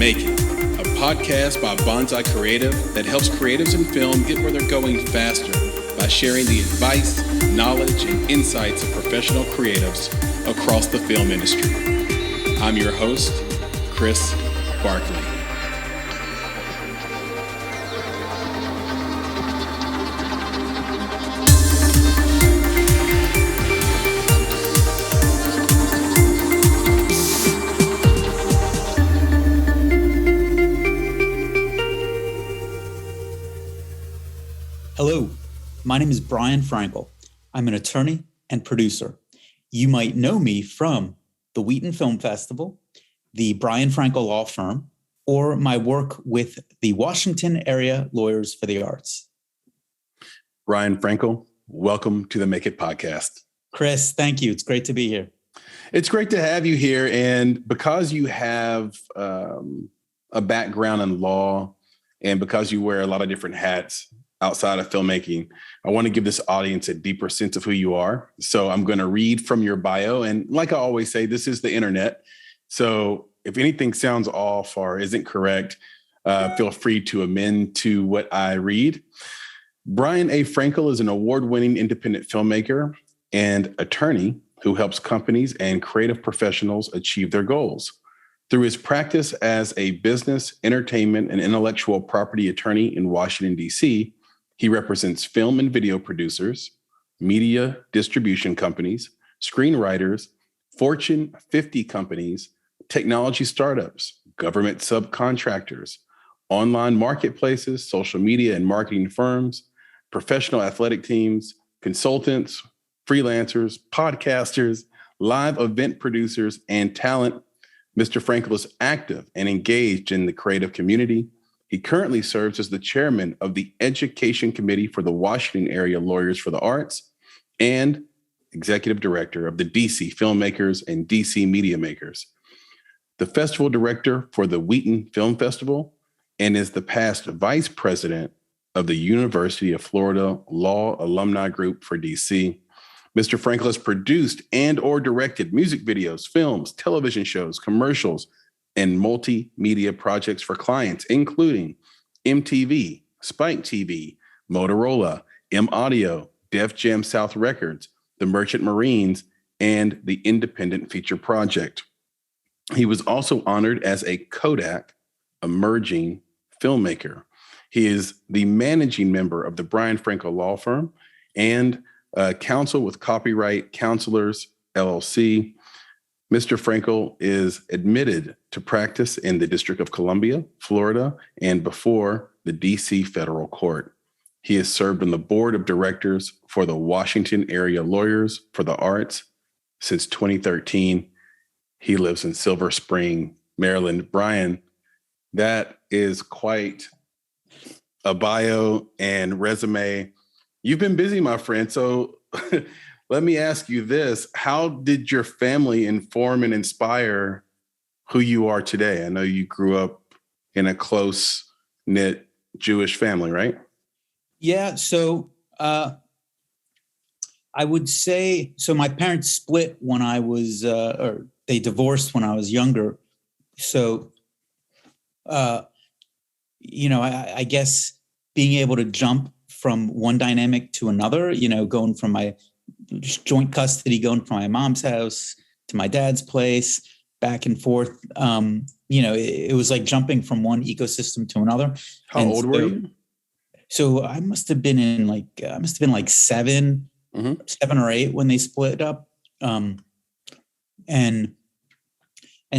Filmmaking, a podcast by Bonsai Creative that helps creatives in film get where they're going faster by sharing the advice, knowledge, and insights of professional creatives across the film industry. I'm your host, Chris Barkley. Hello, my name is Brian Frankel. I'm an attorney and producer. You might know me from the Wheaton Film Festival, the Brian Frankel Law Firm, or my work with the Washington Area Lawyers for the Arts. Brian Frankel, welcome to the Make It podcast. Chris, thank you. It's great to be here. It's great to have you here. And because you have a background in law and because you wear a lot of different hats outside of filmmaking, I want to give this audience a deeper sense of who you are. So I'm going to read from your bio. And like I always say, this is the internet. So if anything sounds off or isn't correct, feel free to amend to what I read. Brian A. Frankel is an award-winning independent filmmaker and attorney who helps companies and creative professionals achieve their goals. Through his practice as a business, entertainment, and intellectual property attorney in Washington, D.C., he represents film and video producers, media distribution companies, screenwriters, Fortune 50 companies, technology startups, government subcontractors, online marketplaces, social media and marketing firms, professional athletic teams, consultants, freelancers, podcasters, live event producers, and talent. Mr. Frankel is active and engaged in the creative community. He currently serves as the chairman of the Education Committee for the Washington Area Lawyers for the Arts and executive director of the DC Filmmakers and DC Media Makers, the festival director for the Wheaton Film Festival, and is the past vice president of the University of Florida Law Alumni Group for DC. Mr. Frankel has produced and or directed music videos, films, television shows, commercials, and multimedia projects for clients, including MTV, Spike TV, Motorola, M Audio, Def Jam South Records, the Merchant Marines, and the Independent Feature Project. He was also honored as a Kodak Emerging Filmmaker. He is the managing member of the Brian Frankel Law Firm and counsel with Copyright Counselors, LLC. Mr. Frankel is admitted to practice in the District of Columbia, Florida, and before the DC Federal Court. He has served on the board of directors for the Washington Area Lawyers for the Arts since 2013. He lives in Silver Spring, Maryland. Brian, that is quite a bio and resume. You've been busy, my friend. So let me ask you this. How did your family inform and inspire who you are today? I know you grew up in a close-knit Jewish family, right? Yeah, so I would say, so my parents split when I was, or they divorced when I was younger. So, I guess being able to jump from one dynamic to another, going from my joint custody, going from my mom's house to my dad's place, back and forth. It was like jumping from one ecosystem to another. How old were you? So I must have been like seven or eight when they split up. And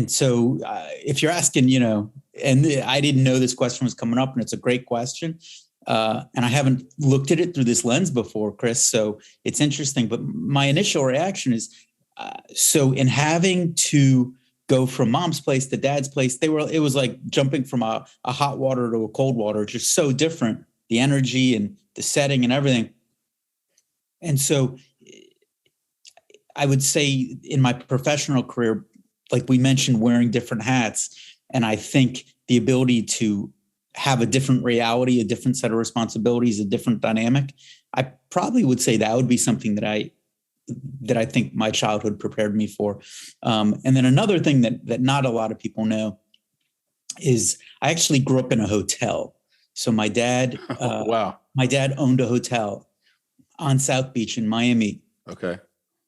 so if you're asking, and I didn't know this question was coming up, and it's a great question. And I haven't looked at it through this lens before, Chris, so it's interesting. But my initial reaction is, so in having to go from mom's place to dad's place, it was like jumping from a hot water to a cold water, just so different, the energy and the setting and everything. And so I would say in my professional career, like we mentioned, wearing different hats, and I think the ability to have a different reality, a different set of responsibilities, a different dynamic, I probably would say that would be something that I think my childhood prepared me for. And then another thing that not a lot of people know is I actually grew up in a hotel. So my dad, Wow. my dad owned a hotel on South Beach in Miami. Okay.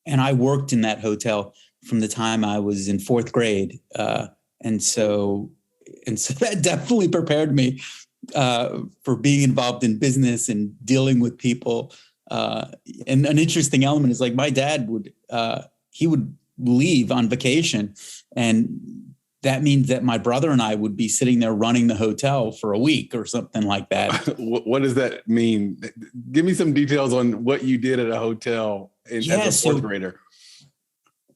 And I worked in that hotel from the time I was in fourth grade. And so that definitely prepared me for being involved in business and dealing with people. And an interesting element is like my dad he would leave on vacation, and that means that my brother and I would be sitting there running the hotel for a week or something like that. What does that mean? Give me some details on what you did at a hotel as a fourth grader.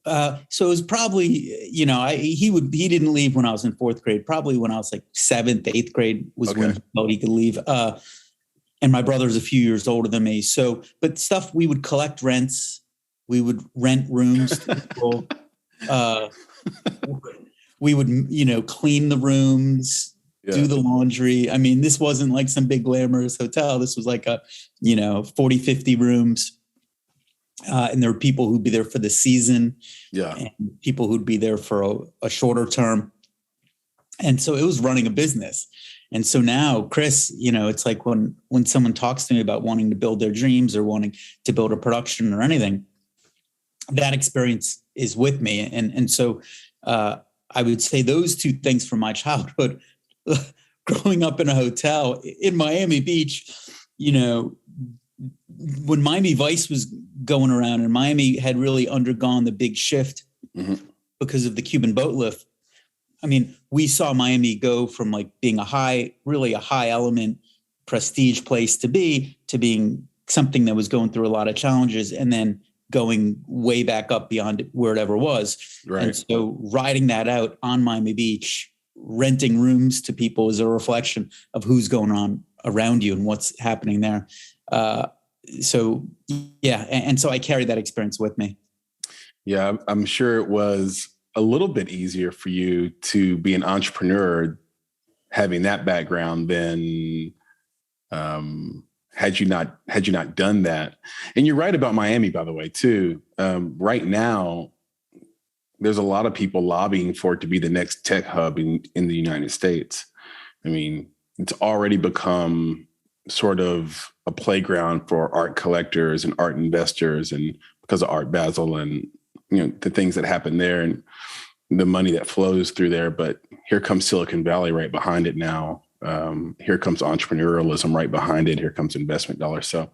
So it was probably, he didn't leave when I was in fourth grade. Probably when I was like seventh, eighth grade was when he thought he could leave. And my brother's a few years older than me. So, but stuff, we would collect rents. We would rent rooms to people. We would, clean the rooms, do the laundry. I mean, this wasn't like some big glamorous hotel. This was like 40, 50 rooms. And there were people who'd be there for the season, and people who'd be there for a shorter term. And so it was running a business. And so now, Chris, it's like when someone talks to me about wanting to build their dreams or wanting to build a production or anything, that experience is with me. And so I would say those two things from my childhood, growing up in a hotel in Miami Beach, when Miami Vice was going around, and Miami had really undergone the big shift because of the Cuban boat lift. I mean, we saw Miami go from like being a high element prestige place to being something that was going through a lot of challenges, and then going way back up beyond where it ever was. Right. And so riding that out on Miami Beach, renting rooms to people is a reflection of who's going on around you and what's happening there. So I carry that experience with me. Yeah, I'm sure it was a little bit easier for you to be an entrepreneur having that background than had you not done that. And you're right about Miami, by the way, too. Right now, there's a lot of people lobbying for it to be the next tech hub in the United States. I mean, it's already become sort of a playground for art collectors and art investors, and because of Art Basel and the things that happen there and the money that flows through there. But here comes Silicon Valley right behind it now. Here comes entrepreneurialism right behind it. Here comes investment dollars. So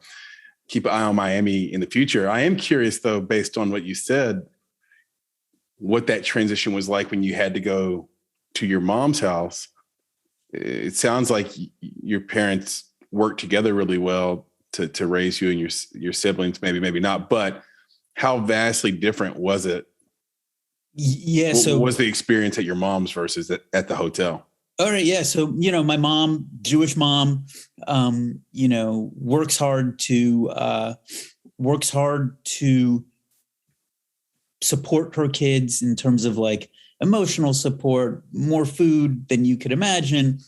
keep an eye on Miami in the future. I am curious, though, based on what you said, what that transition was like when you had to go to your mom's house. It sounds like your parents worked together really well to raise you and your siblings, maybe not, but how vastly different was it? Yeah. What was the experience at your mom's versus at the hotel? All right. Yeah. So, my mom, Jewish mom, works hard to support her kids in terms of like emotional support, more food than you could imagine,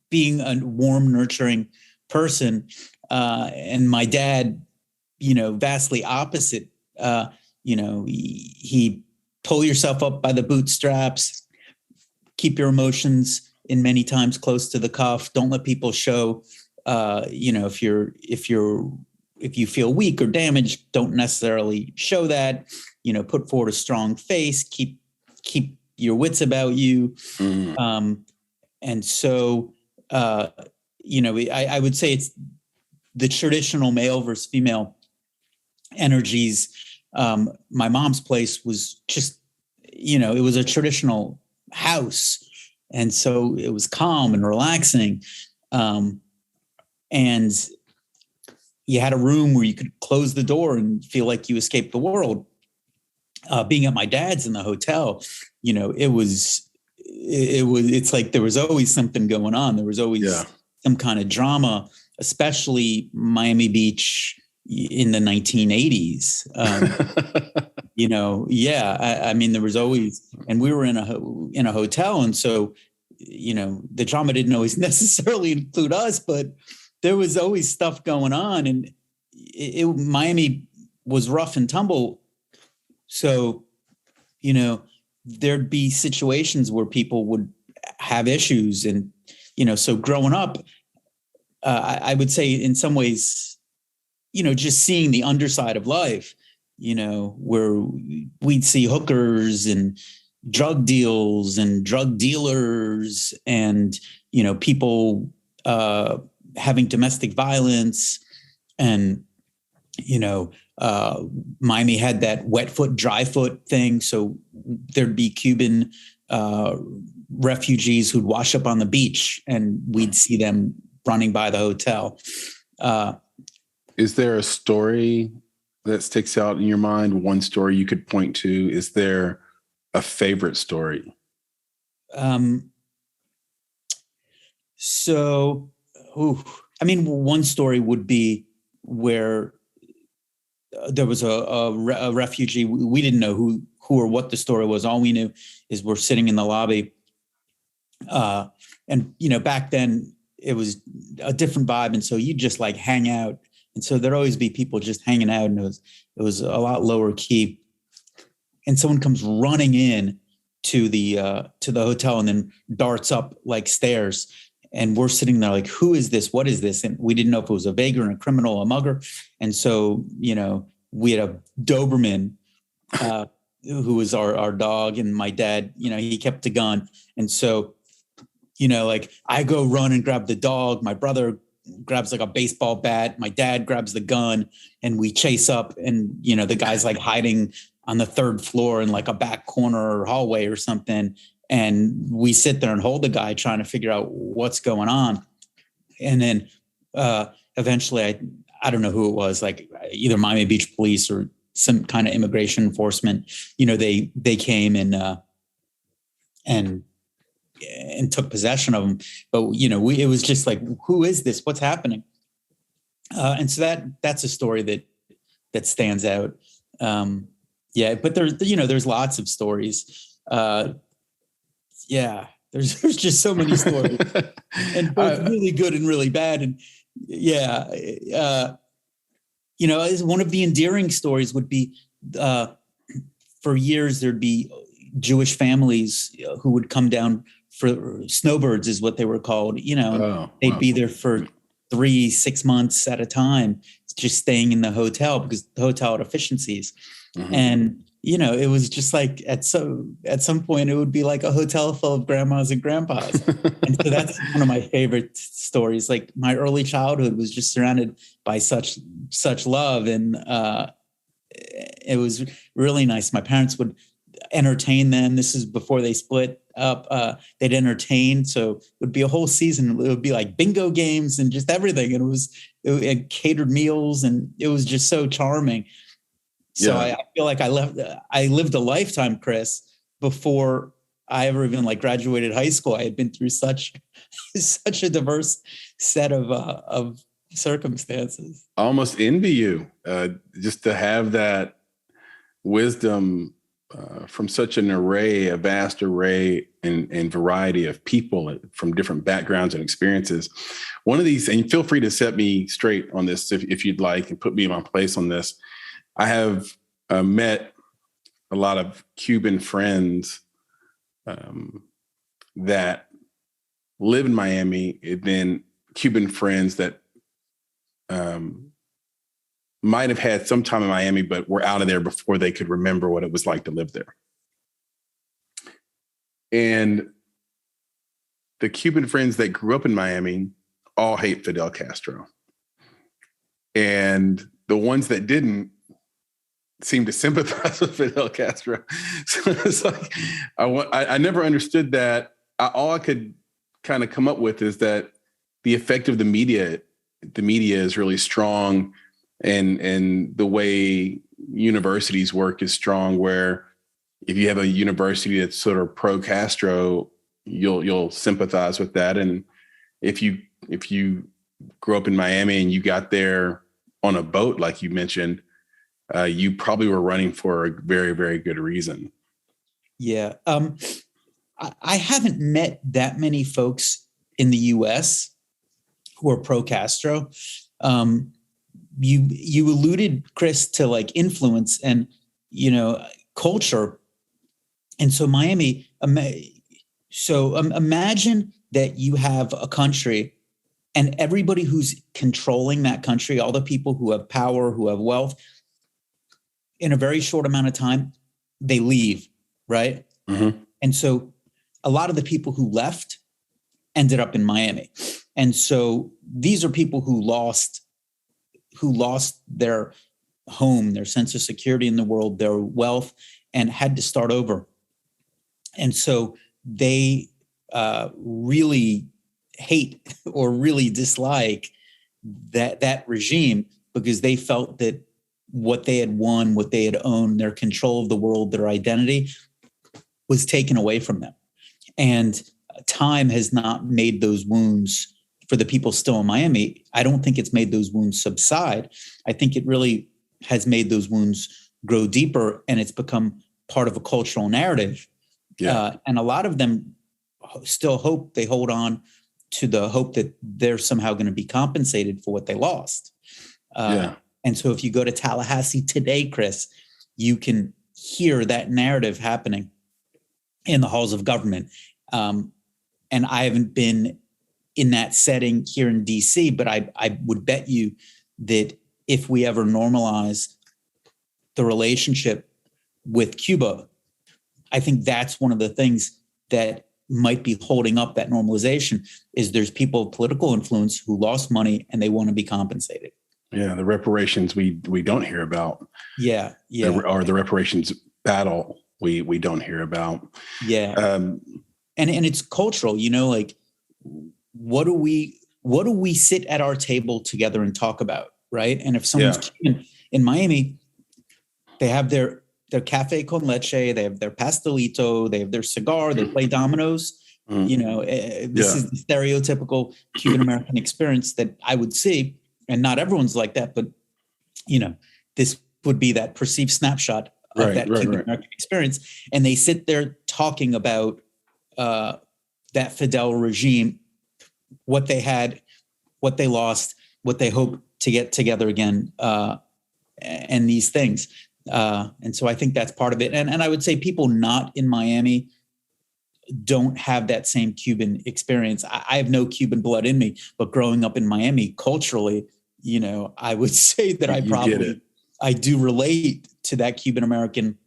being a warm, nurturing person. And my dad, vastly opposite, he pull yourself up by the bootstraps, keep your emotions in many times close to the cuff. Don't let people show, if you feel weak or damaged, don't necessarily show that, put forward a strong face, keep your wits about you. And so, I would say it's the traditional male versus female energies. My mom's place was just, it was a traditional house. And so it was calm and relaxing. And you had a room where you could close the door and feel like you escaped the world. Being at my dad's in the hotel, it's like there was always something going on. There was always some kind of drama, especially Miami Beach in the 1980s. I mean, there was always, and we were in a hotel. And so, the drama didn't always necessarily include us, but there was always stuff going on, and Miami was rough and tumble. So, there'd be situations where people would have issues. And, so growing up, I would say in some ways, just seeing the underside of life, where we'd see hookers and drug deals and drug dealers and, people having domestic violence. And, Miami had that wet foot, dry foot thing. So there'd be Cuban refugees who'd wash up on the beach and we'd see them running by the hotel. Is there a story that sticks out in your mind? One story you could point to? Is there a favorite story? One story would be where there was a refugee. We didn't know who or what the story was. All we knew is we're sitting in the lobby. And, back then it was a different vibe. And so you just like hang out. And so there'd always be people just hanging out, and it was a lot lower key. And someone comes running in to the hotel and then darts up like stairs. And we're sitting there like, who is this? What is this? And we didn't know if it was a vagrant, a criminal, a mugger. And so, we had a Doberman who was our dog, and my dad, he kept a gun. And so, like I go run and grab the dog. My brother grabs like a baseball bat. My dad grabs the gun, and we chase up, and, the guy's like hiding on the third floor in like a back corner or hallway or something. And we sit there and hold the guy trying to figure out what's going on. And then eventually I don't know who it was, like either Miami Beach police or some kind of immigration enforcement, they came and took possession of him. But, it was just like, who is this? What's happening? And so that's a story that stands out. But there's lots of stories. There's just so many stories, and both really good and really bad. And one of the endearing stories would be, for years, there'd be Jewish families who would come down for snowbirds is what they were called. They'd be there for 3-6 months at a time, just staying in the hotel because the hotel had efficiencies. Mm-hmm. And, it was just like at some point it would be like a hotel full of grandmas and grandpas. And so that's one of my favorite stories. Like my early childhood was just surrounded by such love. And it was really nice. My parents would entertain them. This is before they split up. They'd entertain. So it would be a whole season. It would be like bingo games and just everything. And it catered meals, and it was just so charming. So I feel like I lived a lifetime, Chris, before I ever even like graduated high school. I had been through such a diverse set of circumstances. I almost envy you just to have that wisdom from such a vast array and variety of people from different backgrounds and experiences. One of these, and feel free to set me straight on this if you'd like, and put me in my place on this. I have met a lot of Cuban friends that live in Miami, and then Cuban friends that might have had some time in Miami, but were out of there before they could remember what it was like to live there. And the Cuban friends that grew up in Miami all hate Fidel Castro. And the ones that didn't seem to sympathize with Fidel Castro. So it's like, I never understood that. All I could kind of come up with is that the effect of the media is really strong, and the way universities work is strong, where if you have a university that's sort of pro-Castro, you'll sympathize with that. And if you grew up in Miami and you got there on a boat, like you mentioned, you probably were running for a very, very good reason. Yeah. I haven't met that many folks in the US who are pro-Castro. You alluded, Chris, to like influence and, culture. And so Miami So imagine that you have a country and everybody who's controlling that country, all the people who have power, who have wealth, in a very short amount of time, they leave, right? Mm-hmm. And so a lot of the people who left ended up in Miami. And so these are people who lost their home, their sense of security in the world, their wealth, and had to start over. And so they really hate or really dislike that regime, because they felt that what they had won, what they had owned, their control of the world, their identity, was taken away from them. And time has not made those wounds, for the people still in Miami, I don't think it's made those wounds subside. I think it really has made those wounds grow deeper, and it's become part of a cultural narrative. Yeah. And a lot of them still hope, they hold on to the hope that they're somehow going to be compensated for what they lost. And so if you go to Tallahassee today, Chris, you can hear that narrative happening in the halls of government. And I haven't been in that setting here in DC, but I would bet you that if we ever normalize the relationship with Cuba, I think that's one of the things that might be holding up that normalization, is there's people of political influence who lost money and they want to be compensated. Yeah, the reparations we don't hear about. Yeah. Or the reparations battle we don't hear about. Yeah. And it's cultural, like what do we sit at our table together and talk about, right? And if someone's in Miami, they have their cafe con leche, they have their pastelito, they have their cigar, they play dominoes. This is the stereotypical Cuban American experience that I would see. And not everyone's like that, but this would be that perceived snapshot of that Cuban American experience. And they sit there talking about that Fidel regime, what they had, what they lost, what they hope to get together again, and these things. And so I think that's part of it. And I would say people not in Miami don't have that same Cuban experience. I have no Cuban blood in me, but growing up in Miami culturally, I would say that I do relate to that Cuban American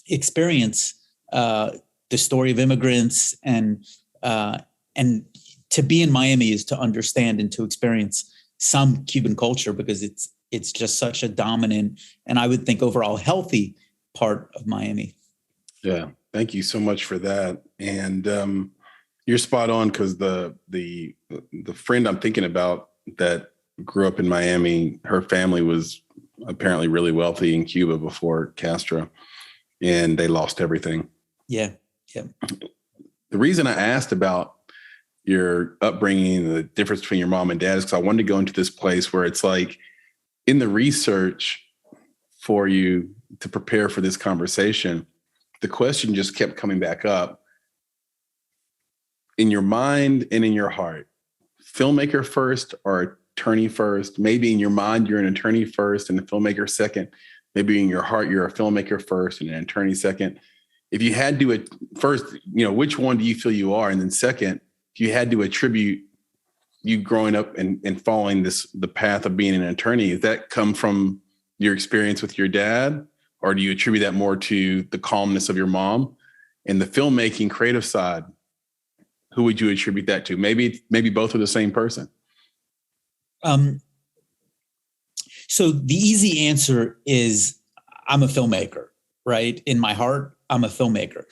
experience, the story of immigrants, and to be in Miami is to understand and to experience some Cuban culture, because it's just such a dominant, and I would think overall healthy part of Miami. Yeah. Thank you so much for that. And you're spot on, because the friend I'm thinking about that grew up in Miami, her family was apparently really wealthy in Cuba before Castro, and they lost everything. Yeah. The reason I asked about your upbringing, the difference between your mom and dad, is because I wanted to go into this place where it's like, in the research for you to prepare for this conversation, the question just kept coming back up. In your mind and in your heart, filmmaker first or attorney first? Maybe in your mind, you're an attorney first and a filmmaker second. Maybe in your heart, you're a filmmaker first and an attorney second. If you had to first, which one do you feel you are? And then second, if you had to attribute you growing up and following the path of being an attorney, does that come from your experience with your dad? Or do you attribute that more to the calmness of your mom? And the filmmaking creative side, who would you attribute that to? Maybe both are the same person. So the easy answer is I'm a filmmaker, right? In my heart, I'm a filmmaker.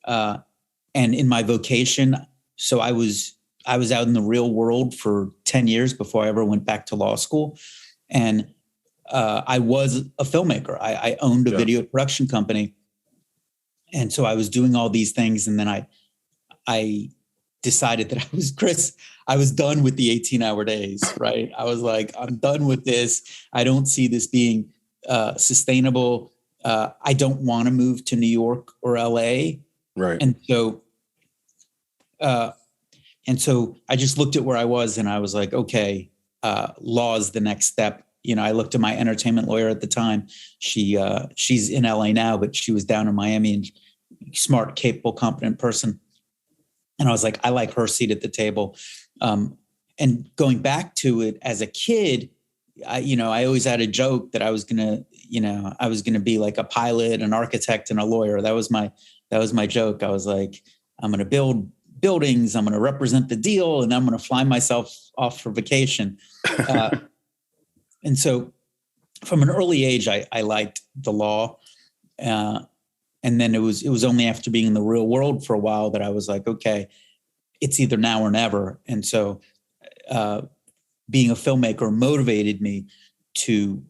And in my vocation, so I was out in the real world for 10 years before I ever went back to law school. And I was a filmmaker. I owned a video production company. And so I was doing all these things. And then I decided that I was done with the 18-hour days, right? I was like, I'm done with this. I don't see this being sustainable. I don't want to move to New York or LA. Right. And so I just looked at where I was and I was like, okay, law is the next step. I looked at my entertainment lawyer at the time. She's in LA now, but she was down in Miami, and smart, capable, competent person. And I was like, I like her seat at the table. And going back to it as a kid, I always had a joke that I was gonna be like a pilot, an architect, and a lawyer. That was my joke. I was like, I'm gonna build buildings, I'm gonna represent the deal, and I'm gonna fly myself off for vacation. And so from an early age, I liked the law. And then it was only after being in the real world for a while that I was like, okay, it's either now or never. And so being a filmmaker motivated me to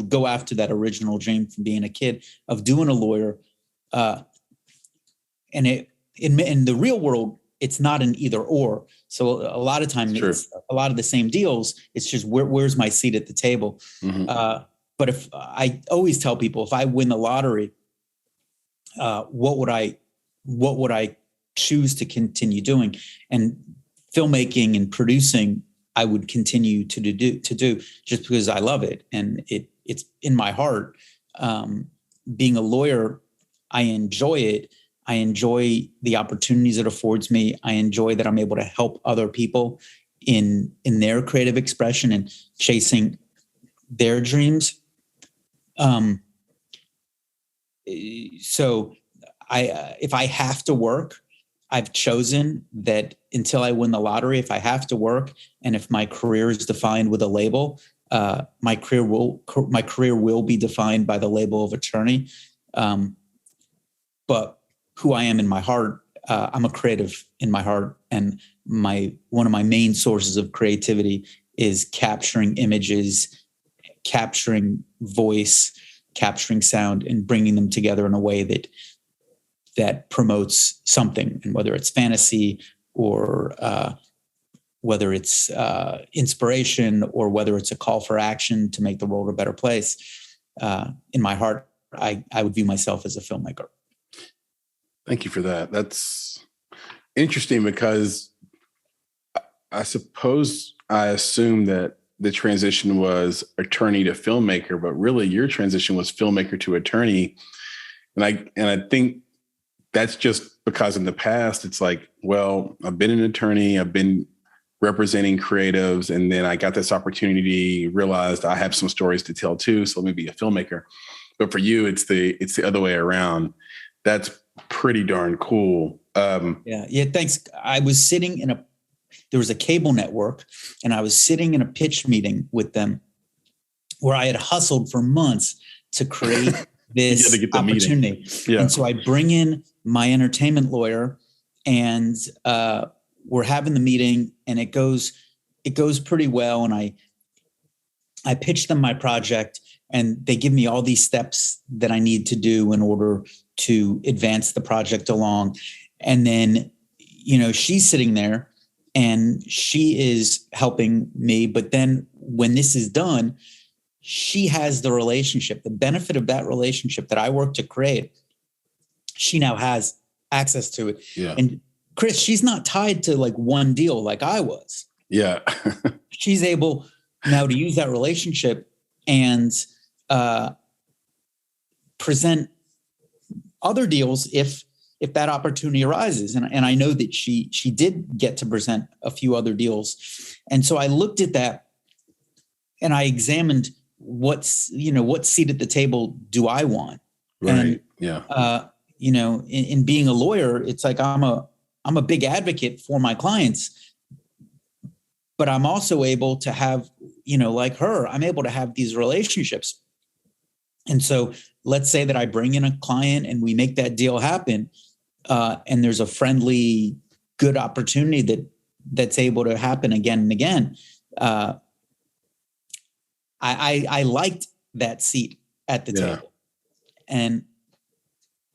go after that original dream from being a kid of doing a lawyer. And in the real world, it's not an either or. So a lot of times, it's a lot of the same deals. It's just where's my seat at the table. Mm-hmm. But if I always tell people, if I win the lottery, what would I choose to continue doing? And filmmaking and producing, I would continue to do just because I love it and it's in my heart. Being a lawyer, I enjoy it. I enjoy the opportunities it affords me. I enjoy that I'm able to help other people in their creative expression and chasing their dreams. So if I have to work, I've chosen that until I win the lottery, if I have to work and if my career is defined with a label, my career will be defined by the label of attorney. But who I am in my heart, I'm a creative in my heart. And one of my main sources of creativity is capturing images, capturing voice, capturing sound, and bringing them together in a way that promotes something. And whether it's fantasy or whether it's inspiration or whether it's a call for action to make the world a better place, in my heart, I would view myself as a filmmaker. Thank you for that. That's interesting because I assume that the transition was attorney to filmmaker, but really your transition was filmmaker to attorney. And I think that's just because in the past, it's like, well, I've been an attorney, I've been representing creatives, and then I got this opportunity, realized I have some stories to tell too, so let me be a filmmaker. But for you, it's the other way around. That's pretty darn cool. Yeah. Thanks. I was sitting there was a cable network, and I was sitting in a pitch meeting with them where I had hustled for months to create this opportunity. Yeah. And so I bring in my entertainment lawyer, and we're having the meeting, and it goes pretty well. And I pitch them my project, and they give me all these steps that I need to do in order to advance the project along. And then, she's sitting there and she is helping me. But then when this is done, she has the relationship, the benefit of that relationship that I worked to create. She now has access to it. Yeah. And Chris, she's not tied to like one deal like I was. Yeah. She's able now to use that relationship and present other deals if that opportunity arises. And I know that she did get to present a few other deals. And so I looked at that and I examined what seat at the table do I want? Right. And, yeah. In being a lawyer, it's like I'm a big advocate for my clients, but I'm also able to have, like her, I'm able to have these relationships. And so let's say that I bring in a client and we make that deal happen, and there's a friendly, good opportunity that's able to happen again and again. I liked that seat at the table, and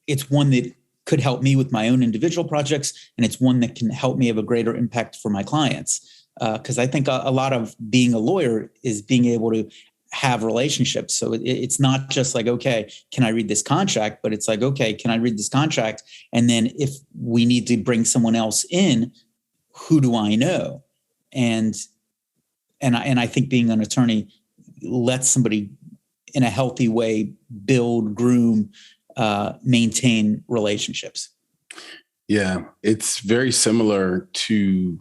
it's one that could help me with my own individual projects, and it's one that can help me have a greater impact for my clients. Because I think a lot of being a lawyer is being able to have relationships. So it's not just like, okay, can I read this contract? But it's like, okay, can I read this contract? And then if we need to bring someone else in, who do I know? And I think being an attorney lets somebody in a healthy way build, groom, maintain relationships. Yeah, it's very similar to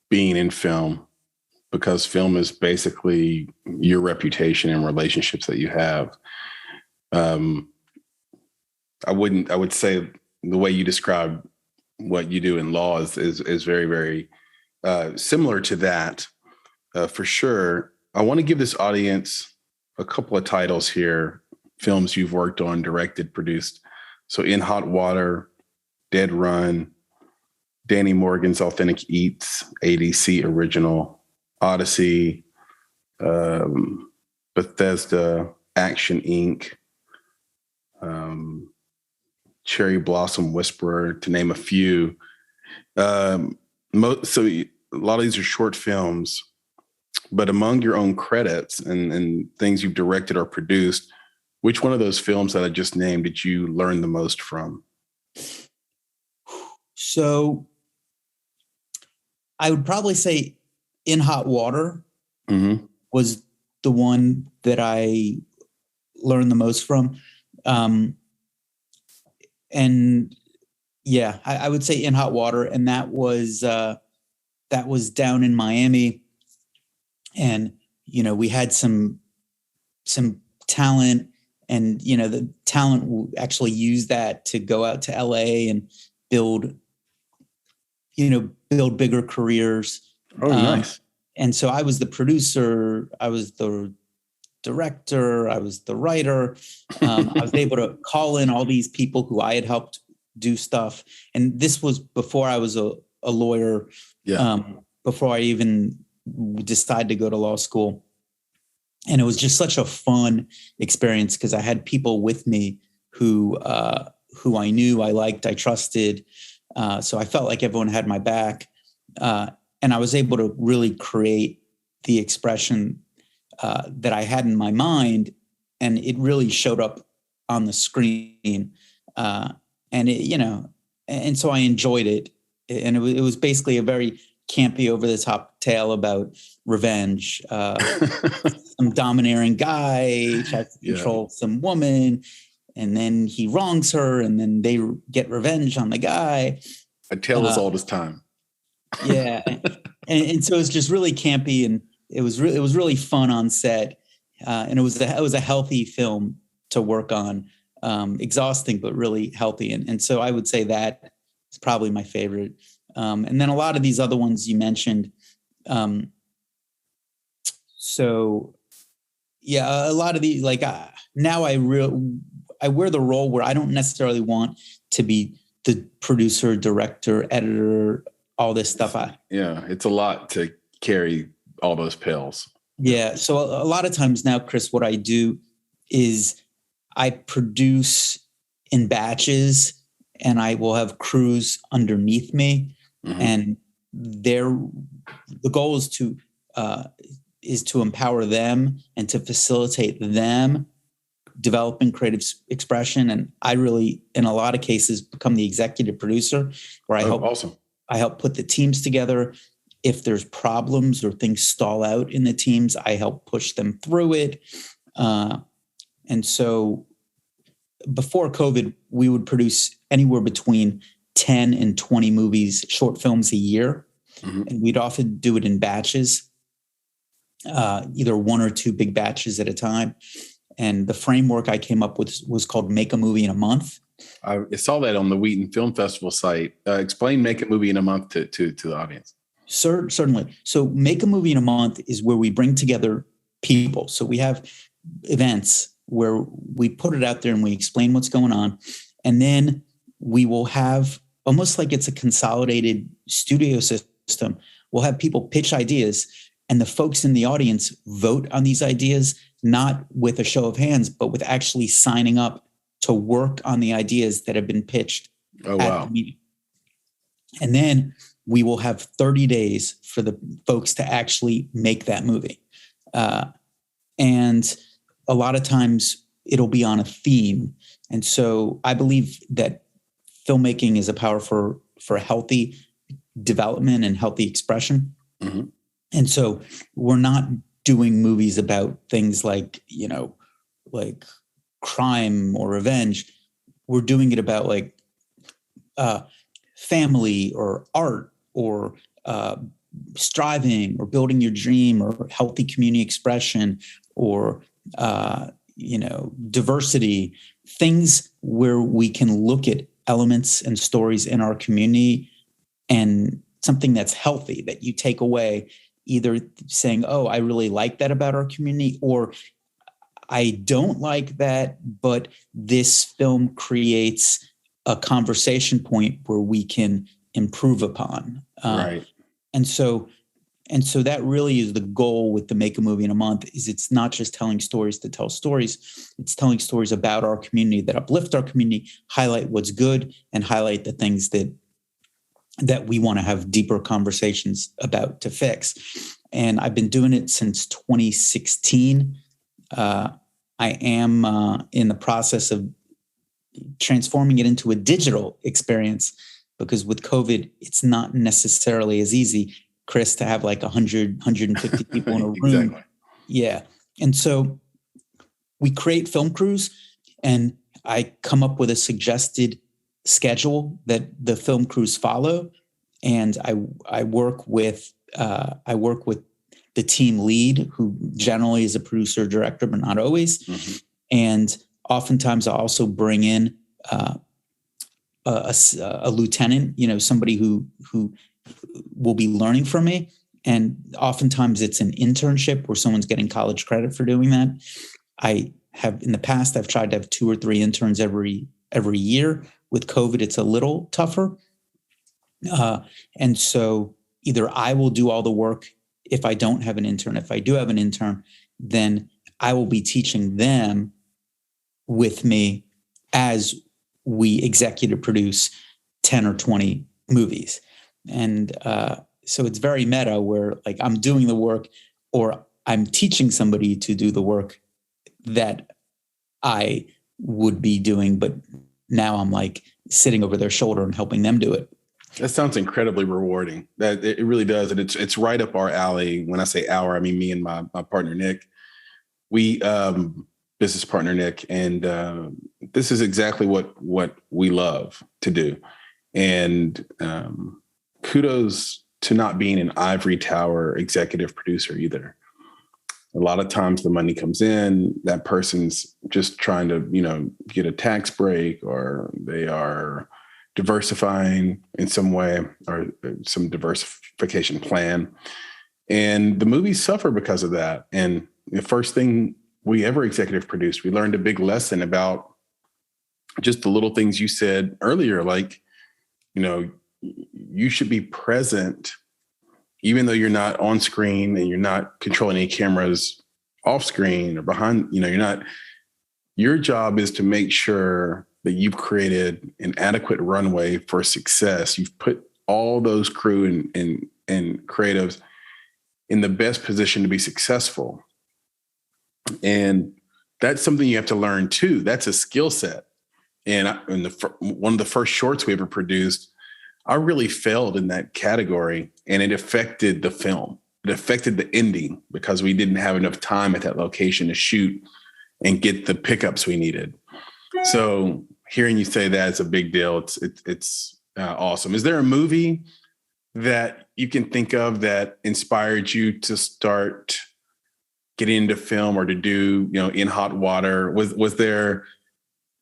being in film because film is basically your reputation and relationships that you have. Um, I would say the way you describe what you do in law is very, very similar to that for sure. I want to give this audience a couple of titles here, films you've worked on, directed, produced. So In Hot Water, Dead Run, Danny Morgan's Authentic Eats, ADC Original, Odyssey, Bethesda, Action Inc., Cherry Blossom Whisperer, to name a few. So a lot of these are short films, but among your own credits and things you've directed or produced, which one of those films that I just named did you learn the most from? So I would probably say In Hot Water was the one that I learned the most from. And yeah, I would say In Hot Water. And that was down in Miami. And, we had some talent, and, the talent actually used that to go out to LA and build bigger careers. Oh, nice. And so I was the producer, I was the director, I was the writer. I was able to call in all these people who I had helped do stuff. And this was before I was a lawyer, before I even decided to go to law school. And it was just such a fun experience because I had people with me who I knew, I liked, I trusted. So I felt like everyone had my back. And I was able to really create the expression that I had in my mind. And it really showed up on the screen. And and so I enjoyed it. And it was basically a very campy, over the top tale about revenge. Some domineering guy tries to control some woman, and then he wrongs her, and then they get revenge on the guy. A tale as old as time. Yeah. and so it's just really campy, and it was really fun on set. And it was a healthy film to work on, exhausting, but really healthy. And so I would say that is probably my favorite. And then a lot of these other ones you mentioned. So yeah, a lot of these, like now I wear the role where I don't necessarily want to be the producer, director, editor, all this stuff. It's a lot to carry all those pills. Yeah. So a lot of times now, Chris, what I do is I produce in batches, and I will have crews underneath me. And the goal is to empower them and to facilitate them developing creative expression. And I really, in a lot of cases, become the executive producer, where I help put the teams together. If there's problems or things stall out in the teams, I help push them through it. And so before COVID, we would produce anywhere between 10 and 20 movies, short films a year. And we'd often do it in batches, either one or two big batches at a time. And the framework I came up with was called Make a Movie in a Month. I saw that on the Wheaton Film Festival site. Explain Make a Movie in a Month to the audience. Certainly. So Make a Movie in a Month is where we bring together people. So we have events where we put it out there and we explain what's going on. And then we will have, almost like it's a consolidated studio system, we'll have people pitch ideas, and the folks in the audience vote on these ideas, not with a show of hands, but with actually signing up to work on the ideas that have been pitched at the meeting. And then we will have 30 days for the folks to actually make that movie. And a lot of times it'll be on a theme. And so I believe that filmmaking is a power for healthy development and healthy expression. And so we're not doing movies about things like, like crime or revenge. We're doing it about family or art or striving or building your dream or healthy community expression or diversity, things where we can look at elements and stories in our community and something that's healthy that you take away, either saying, oh, I really like that about our community, or I don't like that, but this film creates a conversation point where we can improve upon. Right. And so that really is the goal with the Make a Movie in a Month. Is it's not just telling stories to tell stories, it's telling stories about our community that uplift our community, highlight what's good, and highlight the things that we want to have deeper conversations about to fix. And I've been doing it since 2016. I am in the process of transforming it into a digital experience, because with COVID, it's not necessarily as easy, Chris, to have like 100, 150 people in a room. Exactly. Yeah. And so we create film crews, and I come up with a suggested schedule that the film crews follow. And I work with the team lead, who generally is a producer or director, but not always. Mm-hmm. And oftentimes I also bring in a lieutenant, somebody who will be learning from me. And oftentimes it's an internship where someone's getting college credit for doing that. I have in the past, I've tried to have 2 or 3 interns every year. With COVID, it's a little tougher. And so either I will do all the work if I don't have an intern. If I do have an intern, then I will be teaching them with me as we executive produce 10 or 20 movies. And so it's very meta, where like I'm doing the work, or I'm teaching somebody to do the work that I would be doing, but now I'm like sitting over their shoulder and helping them do it. That sounds incredibly rewarding. That it really does. And it's right up our alley. When I say our, I mean me and my partner, Nick. We business partner, Nick. And this is exactly what we love to do. And kudos to not being an ivory tower executive producer either. A lot of times the money comes in, that person's just trying to, get a tax break, or they are diversifying in some way, or some diversification plan. And the movies suffer because of that. And the first thing we ever executive produced, we learned a big lesson about just the little things you said earlier, like, you should be present, even though you're not on screen and you're not controlling any cameras off screen or behind, your job is to make sure that you've created an adequate runway for success. You've put all those crew and creatives in the best position to be successful. And that's something you have to learn too. That's a skill set. And one of the first shorts we ever produced, I really failed in that category, and it affected the film. It affected the ending because we didn't have enough time at that location to shoot and get the pickups we needed. So hearing you say that is a big deal. It's awesome. Is there a movie that you can think of that inspired you to start getting into film, or to do, In Hot Water? Was there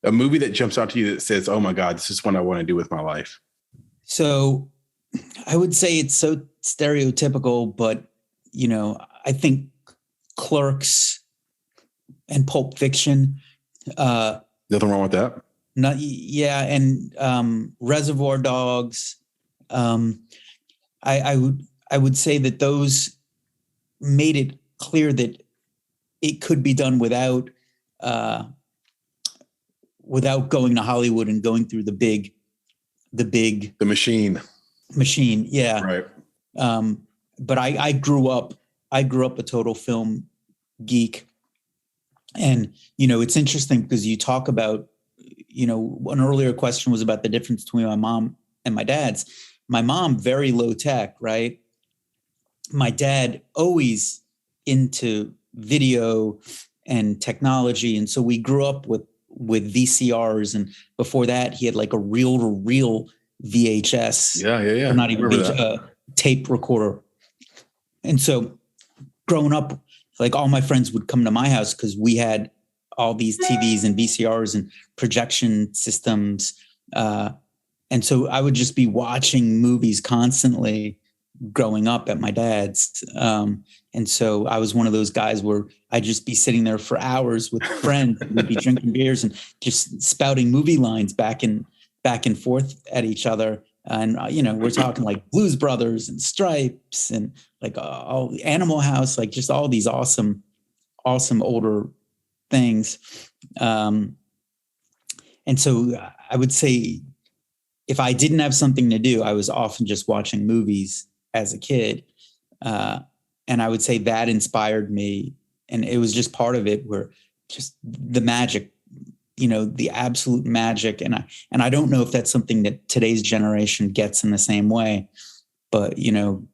a movie that jumps out to you that says, oh my God, this is what I want to do with my life? So I would say it's so stereotypical, but, I think Clerks and Pulp Fiction. Nothing wrong with that. And Reservoir Dogs. I would say that those made it clear that it could be done without going to Hollywood and going through the machine. Yeah. Right. But I grew up a total film geek. And, it's interesting because you talk about, an earlier question was about the difference between my mom and my dad's. My mom, very low tech, right? My dad, always into video and technology. And so we grew up with VCRs. And before that, he had like a reel-to-reel VHS. Yeah. Or not even tape recorder. And so growing up, like all my friends would come to my house because we had all these TVs and VCRs and projection systems. And so I would just be watching movies constantly growing up at my dad's. And so I was one of those guys where I'd just be sitting there for hours with friends. We'd be drinking beers and just spouting movie lines back and forth at each other. And, we're talking like Blues Brothers and Stripes and like all Animal House, like just all these awesome older things. And so I would say if I didn't have something to do, I was often just watching movies as a kid. And I would say that inspired me. And it was just part of it where just the magic, the absolute magic. And I don't know if that's something that today's generation gets in the same way, but,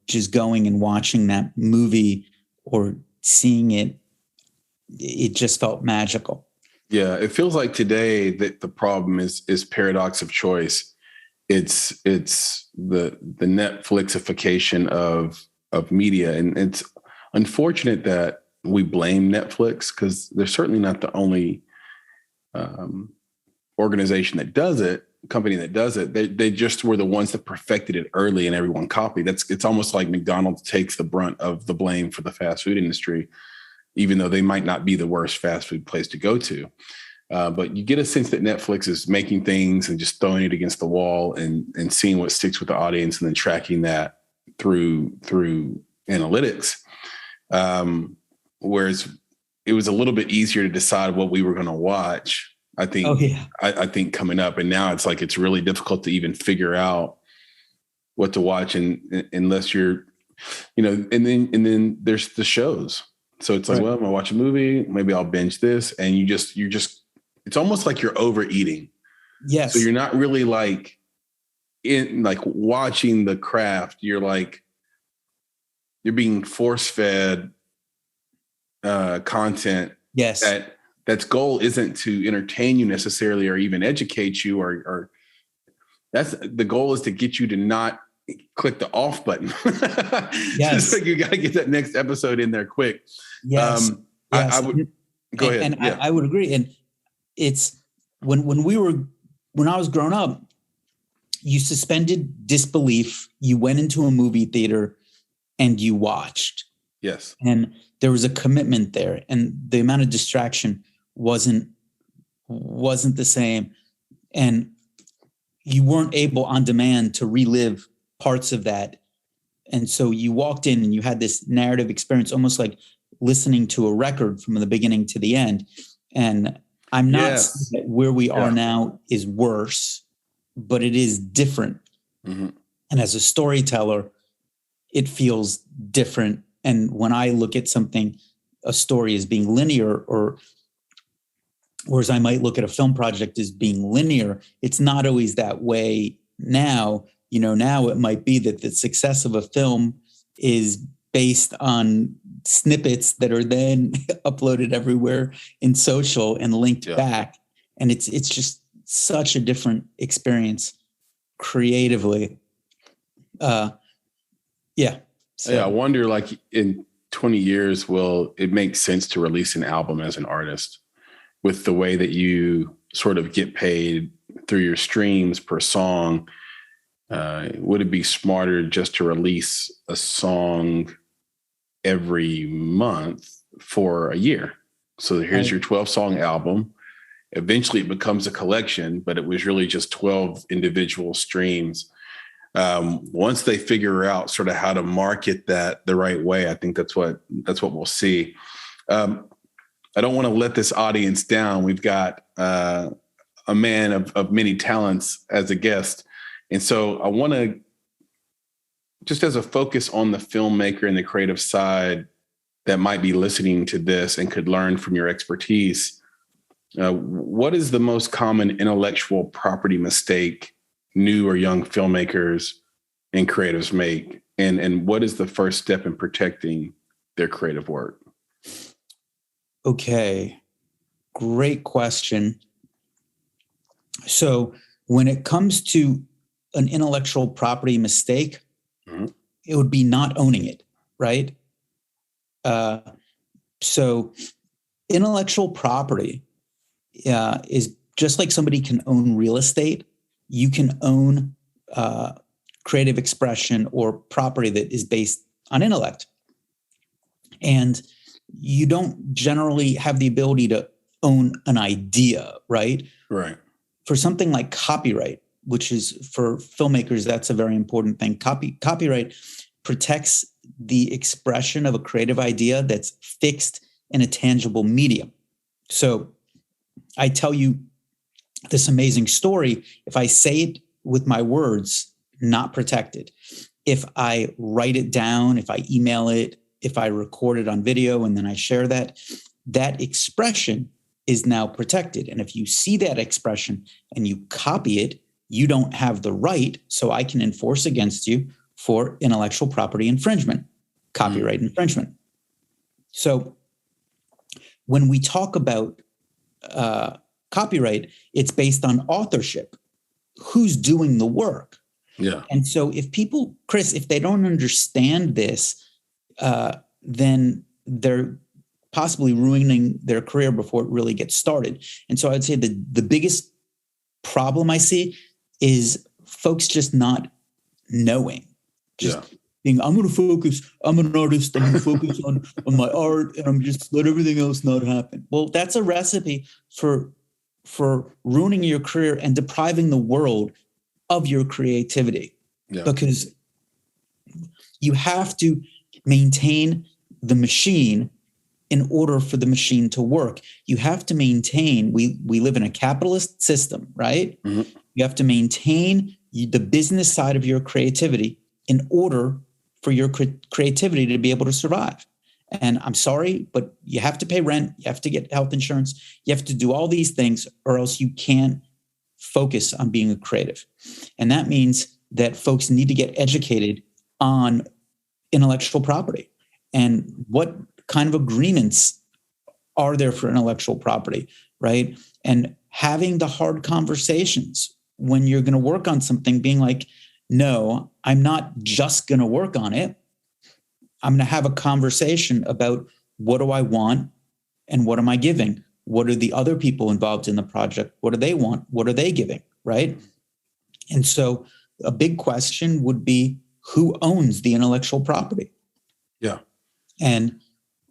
just going and watching that movie or seeing it, it just felt magical. Yeah. It feels like today that the problem is paradox of choice. It's the Netflixification of media. And it's unfortunate that we blame Netflix because they're certainly not the only organization that does it, company that does it. They just were the ones that perfected it early and everyone copied. It's almost like McDonald's takes the brunt of the blame for the fast food industry, even though they might not be the worst fast food place to go to. But you get a sense that Netflix is making things and just throwing it against the wall and seeing what sticks with the audience and then tracking that through analytics. Whereas it was a little bit easier to decide what we were going to watch, I think. Oh, yeah. I think coming up, and now it's like it's really difficult to even figure out what to watch, and unless you're, and then there's the shows. So it's like, right. Well, I'm gonna watch a movie, maybe I'll binge this, and you're just. It's almost like you're overeating. Yes. So you're not really like watching the craft. You're being force fed content. Yes. That's goal isn't to entertain you necessarily or even educate you or that's the goal is to get you to not click the off button. Yes. So you got to get that next episode in there quick. Yes. I would go ahead. And yeah. I would agree. And it's when I was growing up, you suspended disbelief. You went into a movie theater and you watched. Yes. And there was a commitment there, and the amount of distraction wasn't the same. And you weren't able on demand to relive parts of that. And so you walked in and you had this narrative experience, almost like listening to a record from the beginning to the end. And I'm not saying that where we are now is worse, but it is different. Mm-hmm. And as a storyteller, it feels different. And when I look at something, a story as being linear, or whereas I might look at a film project as being linear, it's not always that way now. Now it might be that the success of a film is based on snippets that are then uploaded everywhere in social and linked back. And it's just such a different experience creatively. So. I wonder, like in 20 years, will it make sense to release an album as an artist with the way that you sort of get paid through your streams per song? Would it be smarter just to release a song every month for a year? So here's your 12-song album. Eventually it becomes a collection, but it was really just 12 individual streams. Once they figure out sort of how to market that the right way, I think that's what we'll see. I don't want to let this audience down. We've got a man of many talents as a guest. And so I want to, just as a focus on the filmmaker and the creative side that might be listening to this and could learn from your expertise, what is the most common intellectual property mistake new or young filmmakers and creatives make? And what is the first step in protecting their creative work? Okay, great question. So when it comes to an intellectual property mistake, Mm-hmm. it would be not owning it, right? So intellectual property is just like somebody can own real estate. You can own creative expression or property that is based on intellect. And you don't generally have the ability to own an idea, right? Right. For something like copyright, which is for filmmakers, that's a very important thing. Copyright protects the expression of a creative idea that's fixed in a tangible medium. So I tell you this amazing story. If I say it with my words, not protected. If I write it down, if I email it, if I record it on video and then I share that, that expression is now protected. And if you see that expression and you copy it, you don't have the right, so I can enforce against you for intellectual property infringement, copyright infringement. So when we talk about copyright, it's based on authorship. Who's doing the work? Yeah. And so if people, Chris, if they don't understand this, then they're possibly ruining their career before it really gets started. And so I'd say the biggest problem I see is folks just not knowing. Just being, I'm going to focus, I'm an artist, I'm going to focus on my art, and I'm just let everything else not happen. Well, that's a recipe for ruining your career and depriving the world of your creativity. Yeah. Because you have to maintain the machine in order for the machine to work. You have to maintain, we live in a capitalist system, right? Mm-hmm. You have to maintain the business side of your creativity in order for your creativity to be able to survive. And I'm sorry, but you have to pay rent, you have to get health insurance, you have to do all these things, or else you can't focus on being a creative. And that means that folks need to get educated on intellectual property and what kind of agreements are there for intellectual property, right? And having the hard conversations when you're going to work on something, being like, no, I'm not just going to work on it. I'm going to have a conversation about what do I want and what am I giving? What are the other people involved in the project? What do they want? What are they giving, right? And so a big question would be, who owns the intellectual property? Yeah. And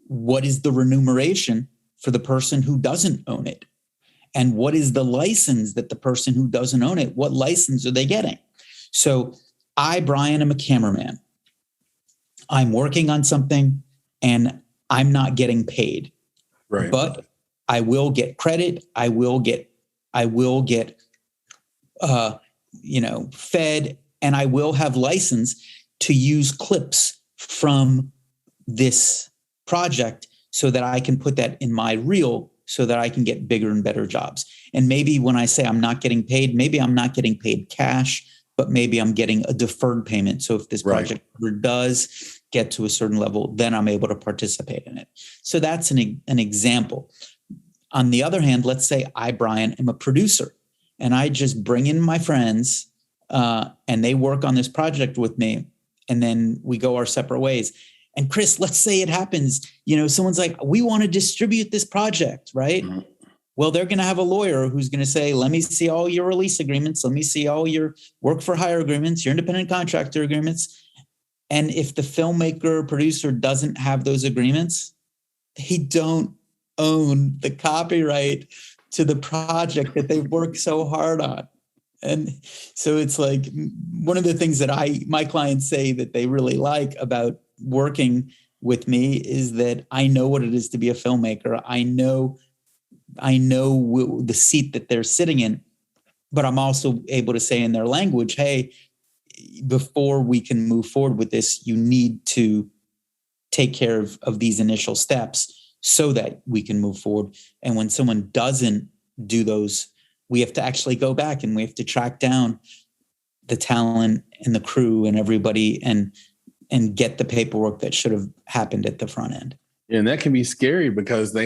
what is the remuneration for the person who doesn't own it? And what is the license that the person who doesn't own it, what license are they getting? So I, Brian, am a cameraman. I'm working on something and I'm not getting paid. Right. But I will get credit. I will get fed, and I will have license to use clips from this project so that I can put that in my reel so that I can get bigger and better jobs. And maybe when I say I'm not getting paid, maybe I'm not getting paid cash, but maybe I'm getting a deferred payment. So if this project ever does get to a certain level, then I'm able to participate in it. So that's an example. On the other hand, let's say I, Brian, am a producer and I just bring in my friends and they work on this project with me, and then we go our separate ways. And Chris, let's say it happens, someone's like, we want to distribute this project, right? Mm-hmm. Well, they're going to have a lawyer who's going to say, let me see all your release agreements. Let me see all your work for hire agreements, your independent contractor agreements. And if the filmmaker producer doesn't have those agreements, they don't own the copyright to the project that they worked so hard on. And so it's like one of the things that my clients say that they really like about working with me is that I know what it is to be a filmmaker. I know the seat that they're sitting in, but I'm also able to say in their language, hey, before we can move forward with this, you need to take care of these initial steps so that we can move forward. And when someone doesn't do those, we have to actually go back and we have to track down the talent and the crew and everybody and get the paperwork that should have happened at the front end. And that can be scary because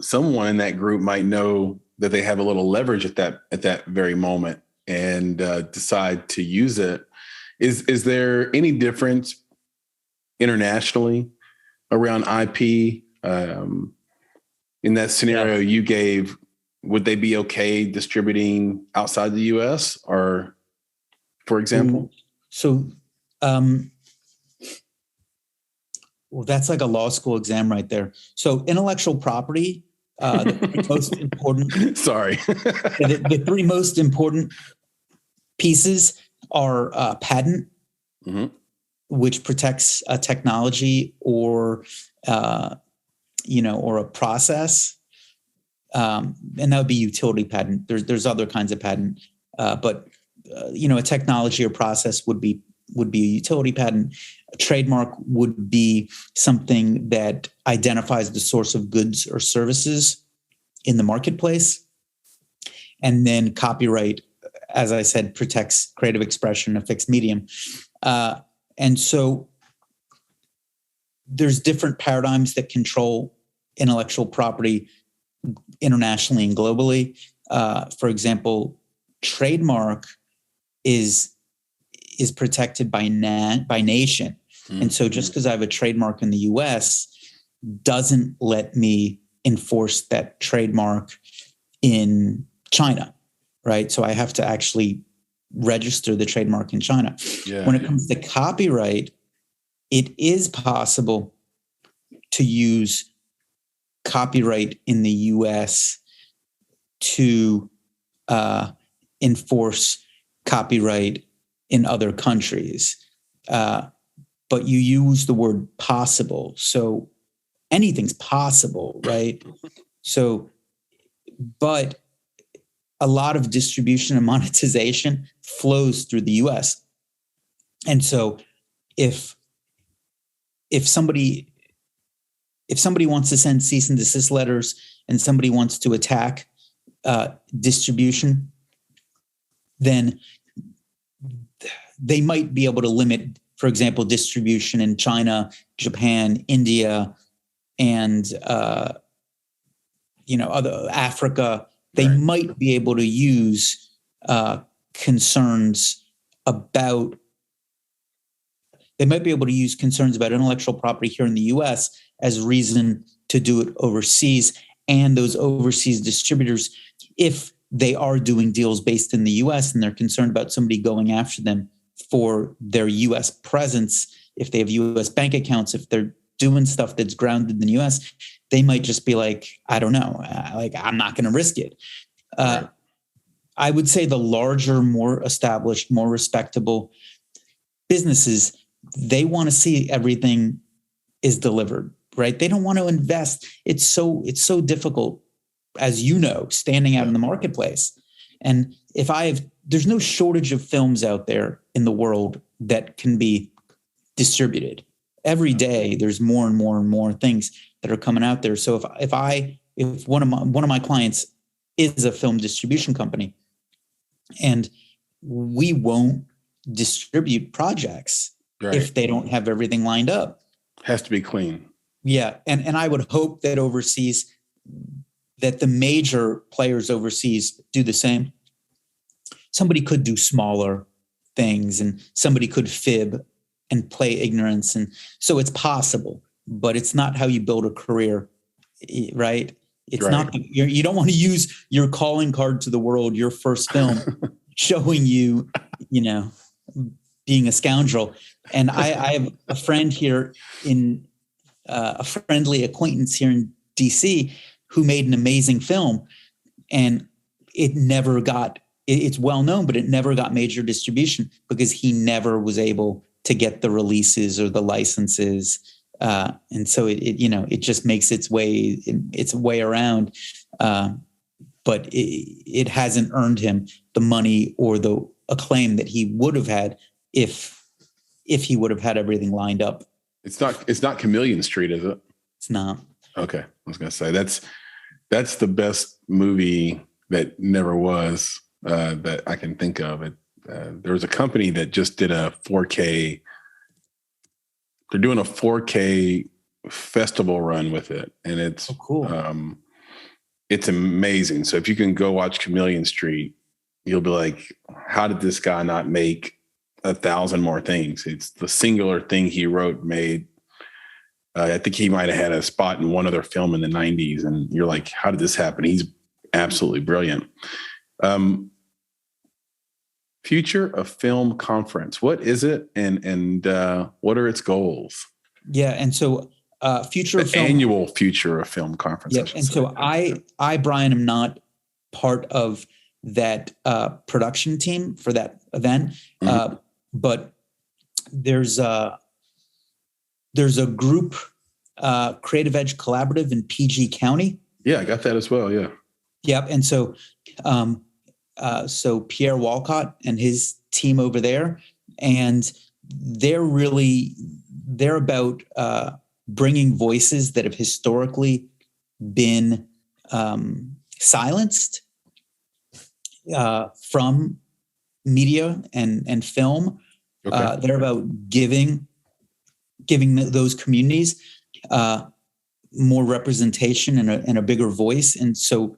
someone in that group might know that they have a little leverage at that very moment. and decide to use it. Is there any difference internationally around IP? In that scenario you gave, would they be okay distributing outside the US, or, for example? So, well, that's like a law school exam right there. So intellectual property, the most important. Sorry. the three most important pieces are patent, which protects a technology or or a process, and that would be utility patent. There's other kinds of patent, but a technology or process would be a utility patent. A trademark would be something that identifies the source of goods or services in the marketplace. And then copyright, as I said, protects creative expression, a fixed medium. And so there's different paradigms that control intellectual property internationally and globally. For example, trademark is protected by nation. Mm-hmm. And so just because I have a trademark in the US doesn't let me enforce that trademark in China, right? So I have to actually register the trademark in China. Yeah. When it comes to copyright, it is possible to use copyright in the US to enforce copyright in other countries. But you use the word possible. So anything's possible, right? So, but a lot of distribution and monetization flows through the US. And so if somebody wants to send cease and desist letters and somebody wants to attack distribution, then they might be able to limit, for example, distribution in China, Japan, India, and other Africa. They might be able to use concerns about intellectual property here in the US as reason to do it overseas. And those overseas distributors, if they are doing deals based in the US and they're concerned about somebody going after them for their US presence, if they have US bank accounts, if they're doing stuff that's grounded in the US, they might just be like, I don't know, I'm not going to risk it. I would say the larger, more established, more respectable businesses, they want to see everything is delivered, right? They don't want to invest. It's so difficult, as you know, standing out in the marketplace. And there's no shortage of films out there in the world that can be distributed. Every day, there's more and more and more things that are coming out there. So if one of my clients is a film distribution company, and we won't distribute projects if they don't have everything lined up. Has to be clean. Yeah, and I would hope that overseas, that the major players overseas do the same. Somebody could do smaller things, and somebody could fib and play ignorance, and so it's possible, but it's not how you build a career, right? It's not. You don't want to use your calling card to the world, your first film, showing you, being a scoundrel. And I have a friend here a friendly acquaintance here in DC who made an amazing film, and it never got. It's well known, but it never got major distribution because he never was able to get the releases or the licenses. And so it just makes its way around, but it hasn't earned him the money or the acclaim that he would have had if he would have had everything lined up. It's not Chameleon Street, is it? It's not. Okay. I was going to say that's the best movie that never was, that I can think of. There was a company that just did a 4K. They're doing a 4K festival run with it, and it's cool. It's amazing. So if you can go watch Chameleon Street, you'll be like, how did this guy not make 1,000 more things? It's the singular thing he wrote made. I think he might have had a spot in one other film in the 90s. And you're like, how did this happen? He's absolutely brilliant. Future of Film Conference. What is it? And what are its goals? Yeah. And so Future of Film. Annual Future of Film Conference. Yeah. And so I, Brian, am not part of that production team for that event. But there's a group, Creative Edge Collaborative in PG County. Yeah, I got that as well. Yeah. Yep. And so, so Pierre Walcott and his team over there, and they're about bringing voices that have historically been silenced from media and film. Okay. They're about giving those communities more representation and a bigger voice. And so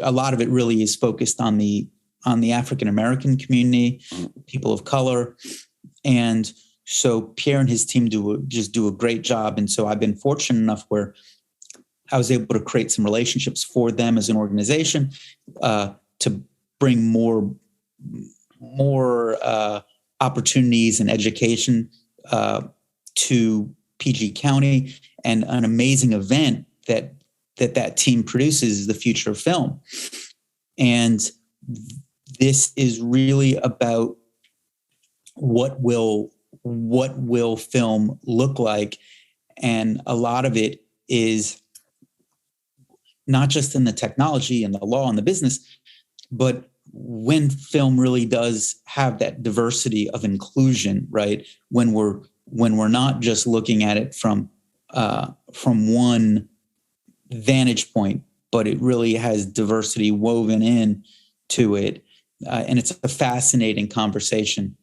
a lot of it really is focused on the African-American community, people of color. And so Pierre and his team do a great job. And so I've been fortunate enough where I was able to create some relationships for them as an organization to bring more opportunities and education to PG County, and an amazing event that team produces is the Future of Film. And this is really about what will film look like. And a lot of it is not just in the technology and the law and the business, but when film really does have that diversity of inclusion, right? When we're not just looking at it from one vantage point, but it really has diversity woven in to it. And it's a fascinating conversation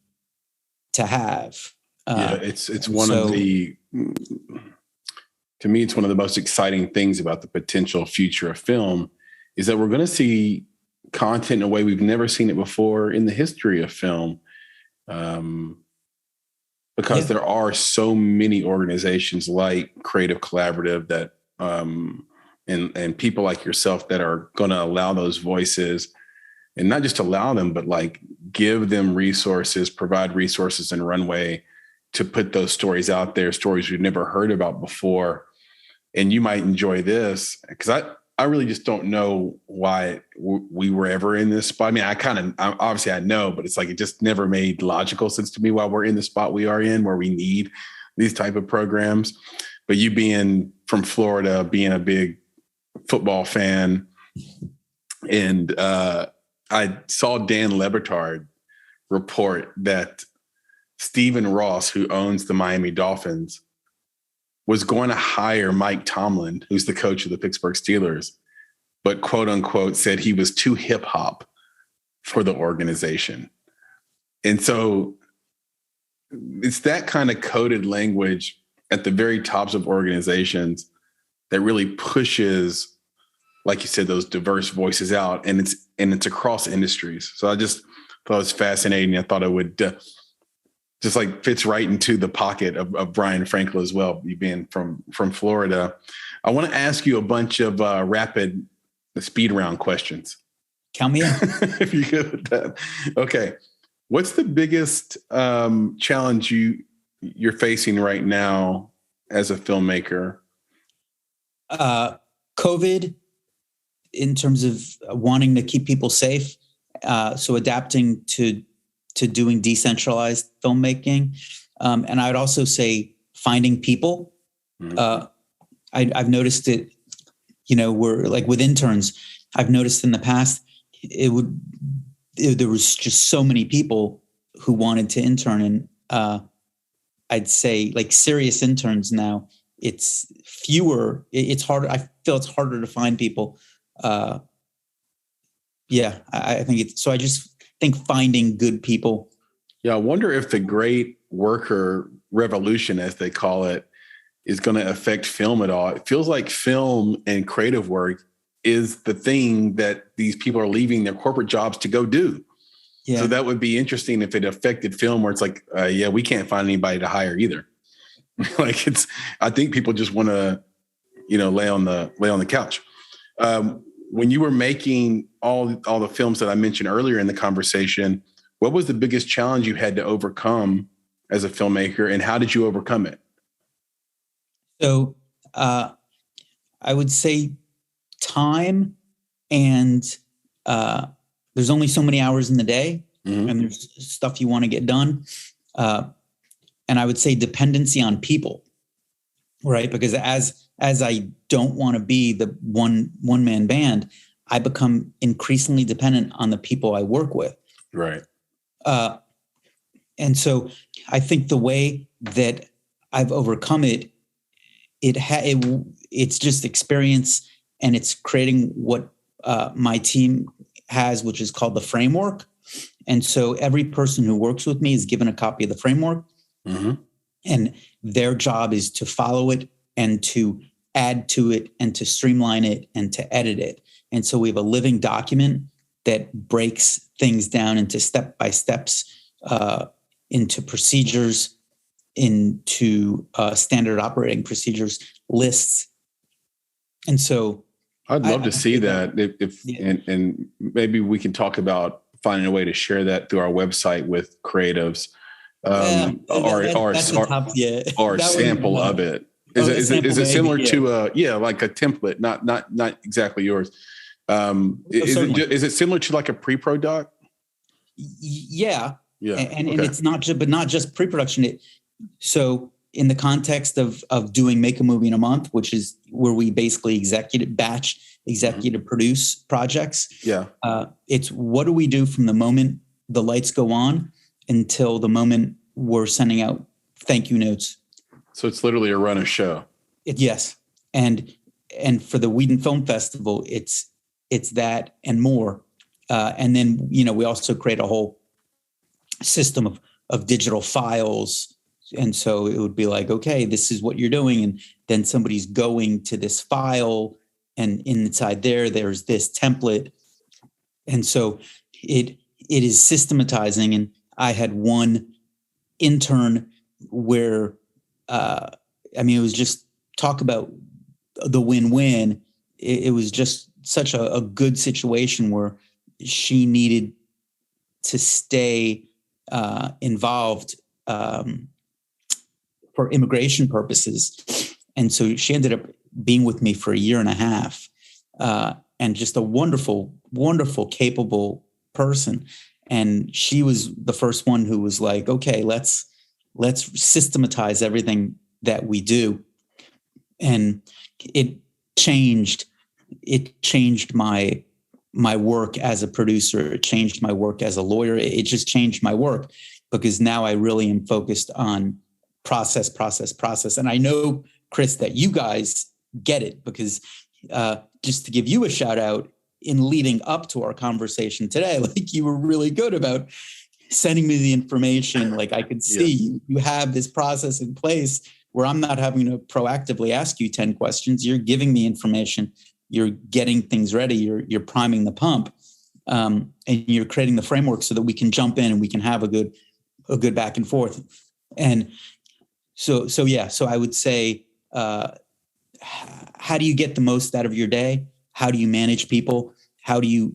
to have. It's one of the, to me, it's one of the most exciting things about the potential future of film is that we're going to see content in a way we've never seen it before in the history of film. Because there are so many organizations like Creative Collaborative that, and people like yourself that are going to allow those voices, and not just allow them, but like give them resources, provide resources and runway to put those stories out there, stories we've never heard about before. And you might enjoy this, because I really just don't know why we were ever in this spot. I mean, obviously I know, but it's like, it just never made logical sense to me why we're in the spot we are in, where we need these type of programs. But you being from Florida, being a big football fan, and I saw Dan Lebertard report that Stephen Ross, who owns the Miami Dolphins, was going to hire Mike Tomlin, who's the coach of the Pittsburgh Steelers, but quote unquote said he was too hip hop for the organization. And so it's that kind of coded language at the very tops of organizations that really pushes, like you said, those diverse voices out, and it's across industries. So I just thought it was fascinating. I thought it would just like fits right into the pocket of Brian Frankel as well, you being from Florida. I want to ask you a bunch of rapid speed round questions. Count me in. If you good with that. Okay. What's the biggest challenge you're facing right now as a filmmaker? COVID, in terms of wanting to keep people safe. So adapting to doing decentralized filmmaking. And I would also say finding people. Mm-hmm. I've noticed it, we're like with interns, I've noticed in the past, there was just so many people who wanted to intern. And I'd say like serious interns now, it's fewer. It's harder. I feel it's harder to find people. I think so I just think finding good people. Yeah. I wonder if the great worker revolution, as they call it, is going to affect film at all. It feels like film and creative work is the thing that these people are leaving their corporate jobs to go do. So that would be interesting if it affected film where it's like, we can't find anybody to hire either. Like I think people just want to, lay on the couch. When you were making all the films that I mentioned earlier in the conversation, what was the biggest challenge you had to overcome as a filmmaker, and how did you overcome it? So I would say time, and there's only so many hours in the day, and there's stuff you want to get done. And I would say dependency on people, right? Because as I don't want to be the one man band, I become increasingly dependent on the people I work with. Right. And so I think the way that I've overcome it, it's just experience, and it's creating what my team has, which is called the framework. And so every person who works with me is given a copy of the framework, and their job is to follow it and to add to it and to streamline it and to edit it. And so we have a living document that breaks things down into step-by-steps, into procedures, into standard operating procedures, lists. And so I'd love to see that. And maybe we can talk about finding a way to share that through our website with creatives, or sample of it. Is it similar to like a template, not exactly yours? Is it similar to like a pre-pro doc? Yeah. And okay. it's not just pre-production. So in the context of doing Make a Movie in a Month, which is where we basically executive produce projects. Yeah. It's what do we do from the moment the lights go on until the moment we're sending out thank you notes. So it's literally a run of show. Yes. And for the Wheaton Film Festival, it's that and more. And then, we also create a whole system of digital files. And so it would be like, okay, this is what you're doing. And then somebody's going to this file, and inside there's this template. And so it is systematizing. And I had one intern where, it was just talk about the win-win. It was just such a good situation where she needed to stay involved for immigration purposes. And so she ended up being with me for a year and a half, and just a wonderful, wonderful, capable person. And she was the first one who was like, okay, let's systematize everything that we do. And it changed my work as a producer. It changed my work as a lawyer. It just changed my work, because now I really am focused on process. And I know, Chris, that you guys get it, because just to give you a shout out, in leading up to our conversation today, like, you were really good about sending me the information. Like, I could see you have this process in place where I'm not having to proactively ask you 10 questions. You're giving me information. You're getting things ready. You're priming the pump, and you're creating the framework so that we can jump in and we can have a good back and forth. And so I would say, how do you get the most out of your day? How do you manage people? How do you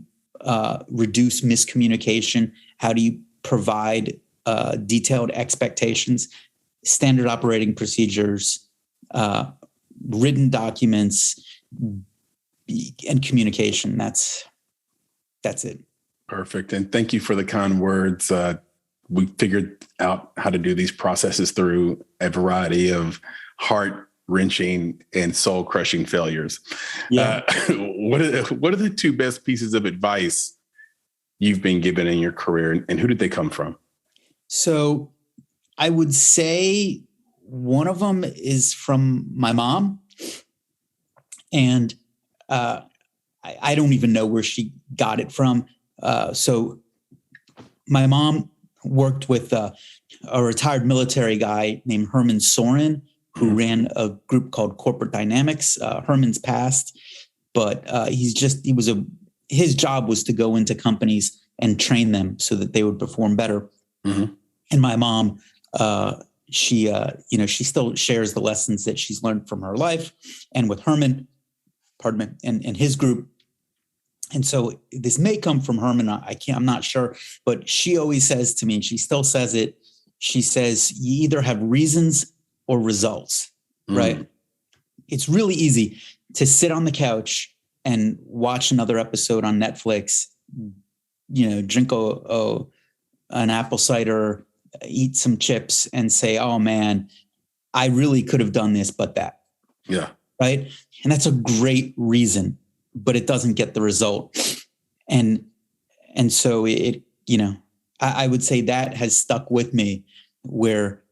reduce miscommunication? How do you provide detailed expectations, standard operating procedures, written documents, and communication? That's it. Perfect. And thank you for the kind words. We figured out how to do these processes through a variety of heart-wrenching and soul-crushing failures. Yeah. What are the two best pieces of advice you've been given in your career, and who did they come from? So I would say one of them is from my mom, and I don't even know where she got it from. So my mom worked with a retired military guy named Herman Soren, who ran a group called Corporate Dynamics. Herman's passed, but his job was to go into companies and train them so that they would perform better. Mm-hmm. And my mom, she still shares the lessons that she's learned from her life and with Herman, and his group. And so this may come from Herman. I'm not sure, but she always says to me, and she still says it. She says, you either have reasons or results, right? It's really easy to sit on the couch and watch another episode on Netflix, drink an apple cider, eat some chips and say, oh man, I really could have done this, but that. Yeah. Right. And that's a great reason, but it doesn't get the result. And so I would say that has stuck with me where,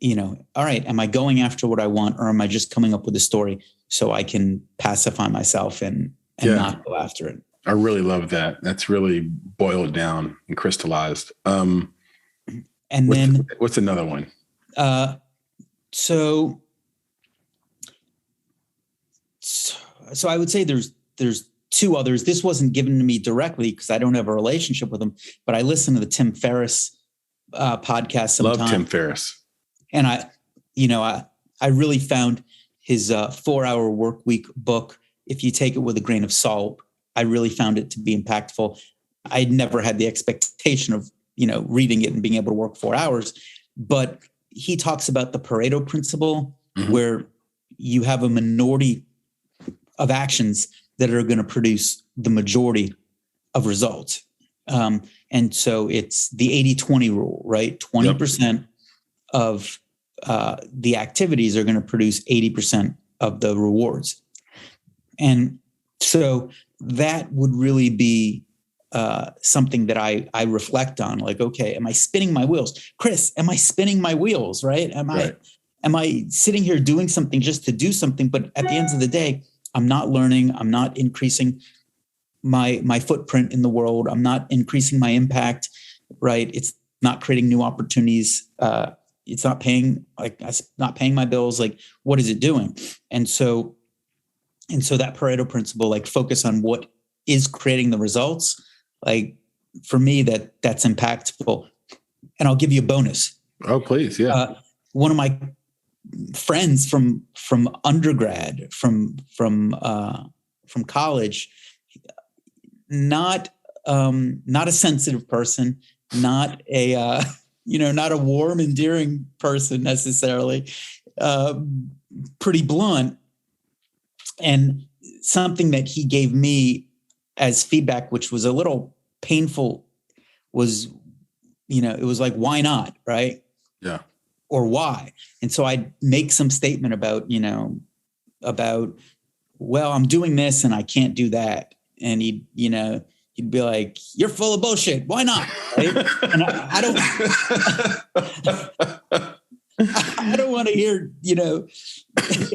all right, am I going after what I want, or am I just coming up with a story so I can pacify myself and not go after it? I really love that. That's really boiled down and crystallized. And then what's another one? So I would say there's two others. This wasn't given to me directly because I don't have a relationship with him, but I listen to the Tim Ferriss podcast sometimes. Love Tim Ferriss. And I really found his 4-Hour Workweek book, if you take it with a grain of salt, I really found it to be impactful. I'd never had the expectation of, reading it and being able to work 4 hours, but he talks about the Pareto principle, where you have a minority of actions that are going to produce the majority of results. And so it's the 80-20 rule, right? 20% of the activities are going to produce 80% of the rewards. And so that would really be something that I reflect on, like, okay, am I spinning my wheels? Chris, am I spinning my wheels, right? Am I sitting here doing something just to do something? But at the end of the day, I'm not learning. I'm not increasing my footprint in the world. I'm not increasing my impact, right? It's not creating new opportunities. It's not paying my bills. Like, what is it doing? And so that Pareto principle, like, focus on what is creating the results. Like, for me, that's impactful. And I'll give you a bonus. Oh, please. Yeah. One of my friends from undergrad, from college, not a sensitive person, not a not a warm, endearing person necessarily, pretty blunt. And something that he gave me as feedback, which was a little painful, was, it was like, why not? Right. Yeah. Or why? And so I'd make some statement about, well, I'm doing this and I can't do that. And he'd be like, you're full of bullshit. Why not? Right? And I don't want to hear,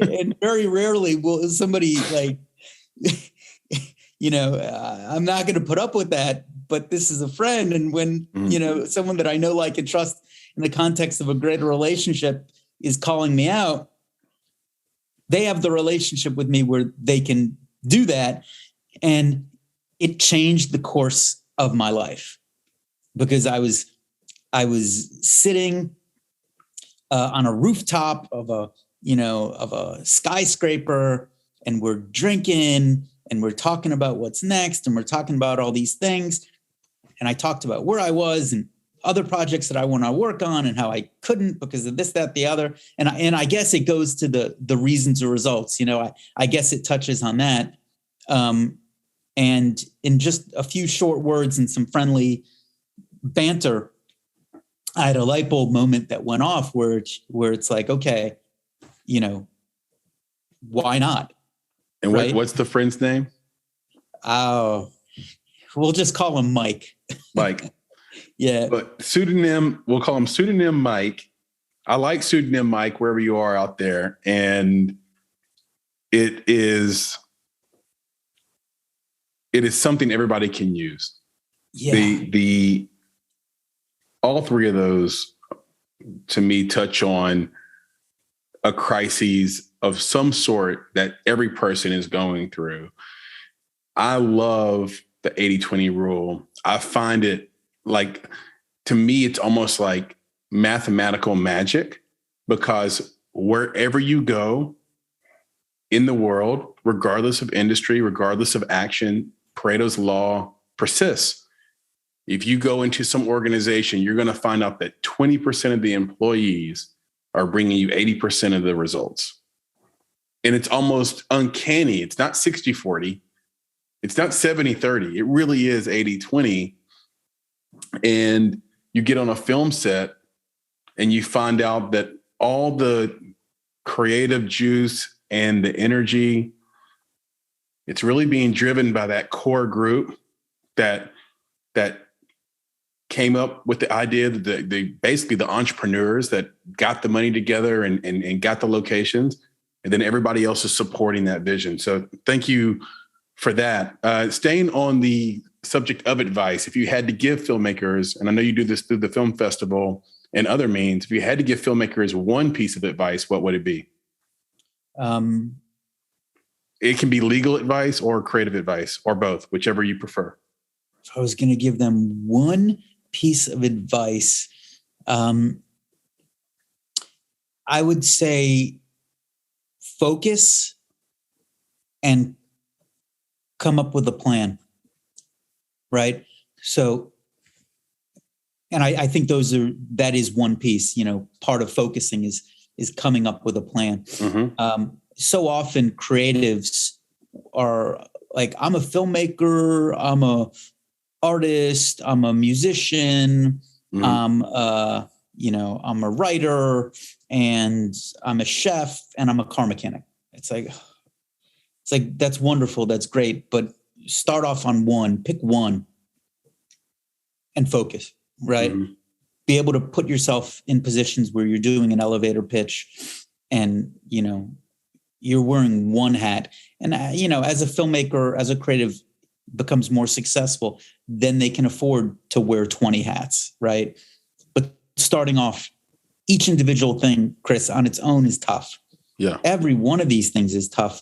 and very rarely will somebody like, I'm not going to put up with that, but this is a friend. And when, someone that I know, like, and trust in the context of a greater relationship is calling me out, they have the relationship with me where they can do that. And it changed the course of my life, because I was sitting on a rooftop of a skyscraper, and we're drinking and we're talking about what's next, and we're talking about all these things. And I talked about where I was and other projects that I want to work on and how I couldn't because of this, that, the other. And I guess it goes to the reasons or results. I guess it touches on that. And in just a few short words and some friendly banter, I had a light bulb moment that went off where it's like, okay, why not? And right? What's the friend's name? We'll just call him Mike. Mike. Yeah. But we'll call him pseudonym Mike. I like pseudonym Mike wherever you are out there. And it is something everybody can use. Yeah. All three of those, to me, touch on a crisis of some sort that every person is going through. I love the 80-20 rule. I find it like, to me, it's almost like mathematical magic, because wherever you go in the world, regardless of industry, regardless of action, Pareto's law persists. If you go into some organization, you're going to find out that 20% of the employees are bringing you 80% of the results. And it's almost uncanny. It's not 60-40. It's not 70-30. It really is 80-20. And you get on a film set and you find out that all the creative juice and the energy, it's really being driven by that core group that came up with the idea, that basically the entrepreneurs that got the money together and got the locations, and then everybody else is supporting that vision. So thank you for that. Staying on the subject of advice, if you had to give filmmakers, and I know you do this through the film festival and other means, if you had to give filmmakers one piece of advice, what would it be? It can be legal advice or creative advice or both, whichever you prefer. If I was going to give them one piece of advice, I would say focus and come up with a plan, right? So, and I think that is one piece, part of focusing is coming up with a plan. Mm-hmm. So often creatives are like, I'm a filmmaker, I'm a artist, I'm a musician, mm-hmm. I'm a writer, and I'm a chef, and I'm a car mechanic. It's like, that's wonderful. That's great. But start off on one, pick one and focus, right? Mm-hmm. Be able to put yourself in positions where you're doing an elevator pitch and, you're wearing one hat. And, as a filmmaker, as a creative becomes more successful, then they can afford to wear 20 hats, right? But starting off, each individual thing, Chris, on its own is tough. Yeah. Every one of these things is tough.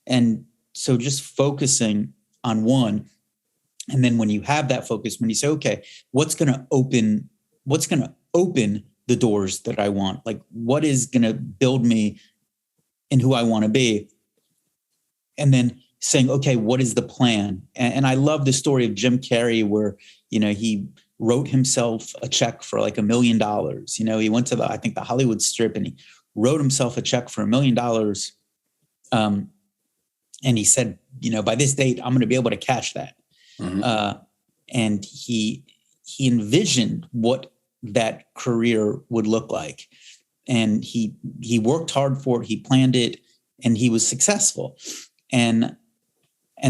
And so just focusing on one. And then when you have that focus, when you say, okay, what's going to open the doors that I want? Like, what is going to build me in who I want to be? And then saying, okay, what is the plan? And I love the story of Jim Carrey where, he wrote himself a check for like $1 million. He went to the Hollywood Strip and he wrote himself a check for $1 million. And he said, by this date, I'm going to be able to cash that. Mm-hmm. And he envisioned what that career would look like. And he worked hard for it. He planned it and he was successful. And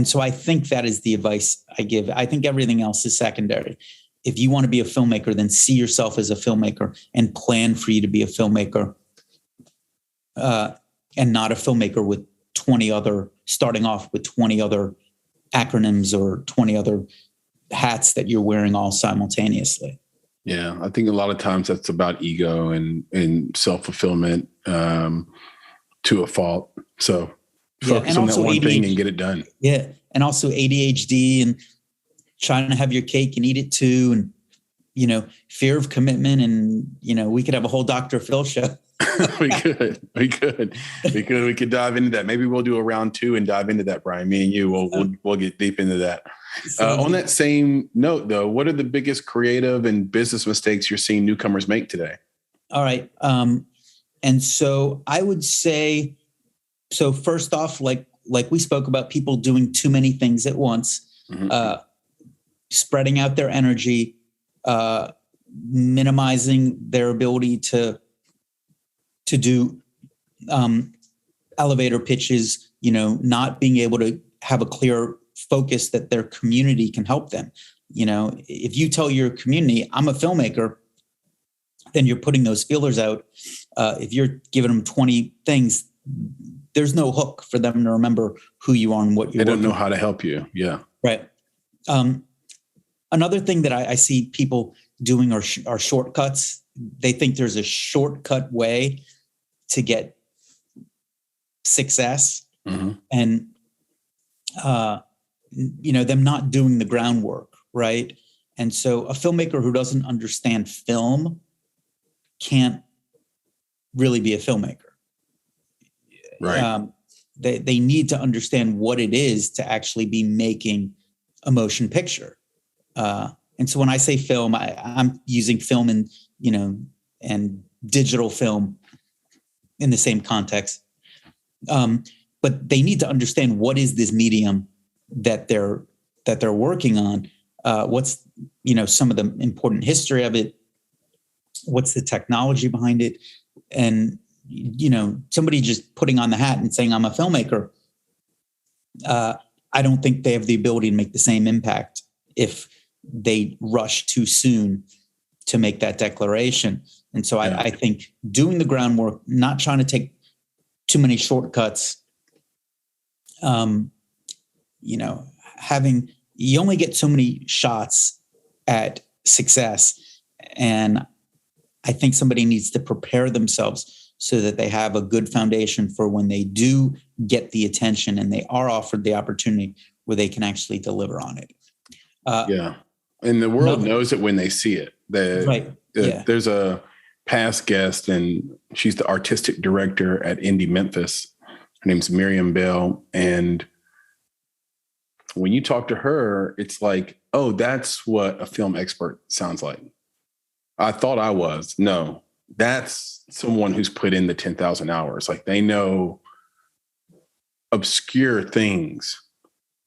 so I think that is the advice I give. I think everything else is secondary. If you want to be a filmmaker, then see yourself as a filmmaker and plan for you to be a filmmaker, and not a filmmaker with starting off with 20 other acronyms or 20 other hats that you're wearing all simultaneously. Yeah, I think a lot of times that's about ego and self-fulfillment to a fault. So focus on that one ADHD, thing and get it done. Yeah, and also ADHD and trying to have your cake and eat it too, and fear of commitment, and we could have a whole Dr. Phil show. We could dive into that. Maybe we'll do a round 2 and dive into that, Brian. Me and you, we'll get deep into that. On that same note, though, what are the biggest creative and business mistakes you're seeing newcomers make today? All right. And so I would say, so first off, like we spoke about, people doing too many things at once, mm-hmm. Spreading out their energy, minimizing their ability to do elevator pitches, not being able to have a clear focus that their community can help them. If you tell your community, I'm a filmmaker, then you're putting those feelers out. If you're giving them 20 things, there's no hook for them to remember who you are and what you're doing. They don't know how to help you. Yeah. Right. Another thing that I see people doing are shortcuts. They think there's a shortcut way to get success. Mm-hmm. And them not doing the groundwork, right? And so a filmmaker who doesn't understand film can't really be a filmmaker. Right. They need to understand what it is to actually be making a motion picture. And so when I say film, I'm using film and digital film in the same context. But they need to understand what is this medium that they're working on. What's some of the important history of it? What's the technology behind it? And somebody just putting on the hat and saying I'm a filmmaker, I don't think they have the ability to make the same impact if they rush too soon to make that declaration. And so I think doing the groundwork, not trying to take too many shortcuts, you only get so many shots at success. And I think somebody needs to prepare themselves so that they have a good foundation for when they do get the attention and they are offered the opportunity where they can actually deliver on it. And the world knows it when they see it. There's a past guest, and she's the artistic director at Indie Memphis. Her name's Miriam Bell. And when you talk to her, it's like, oh, that's what a film expert sounds like. I thought I was. No, that's someone who's put in the 10,000 hours. Like, they know obscure things.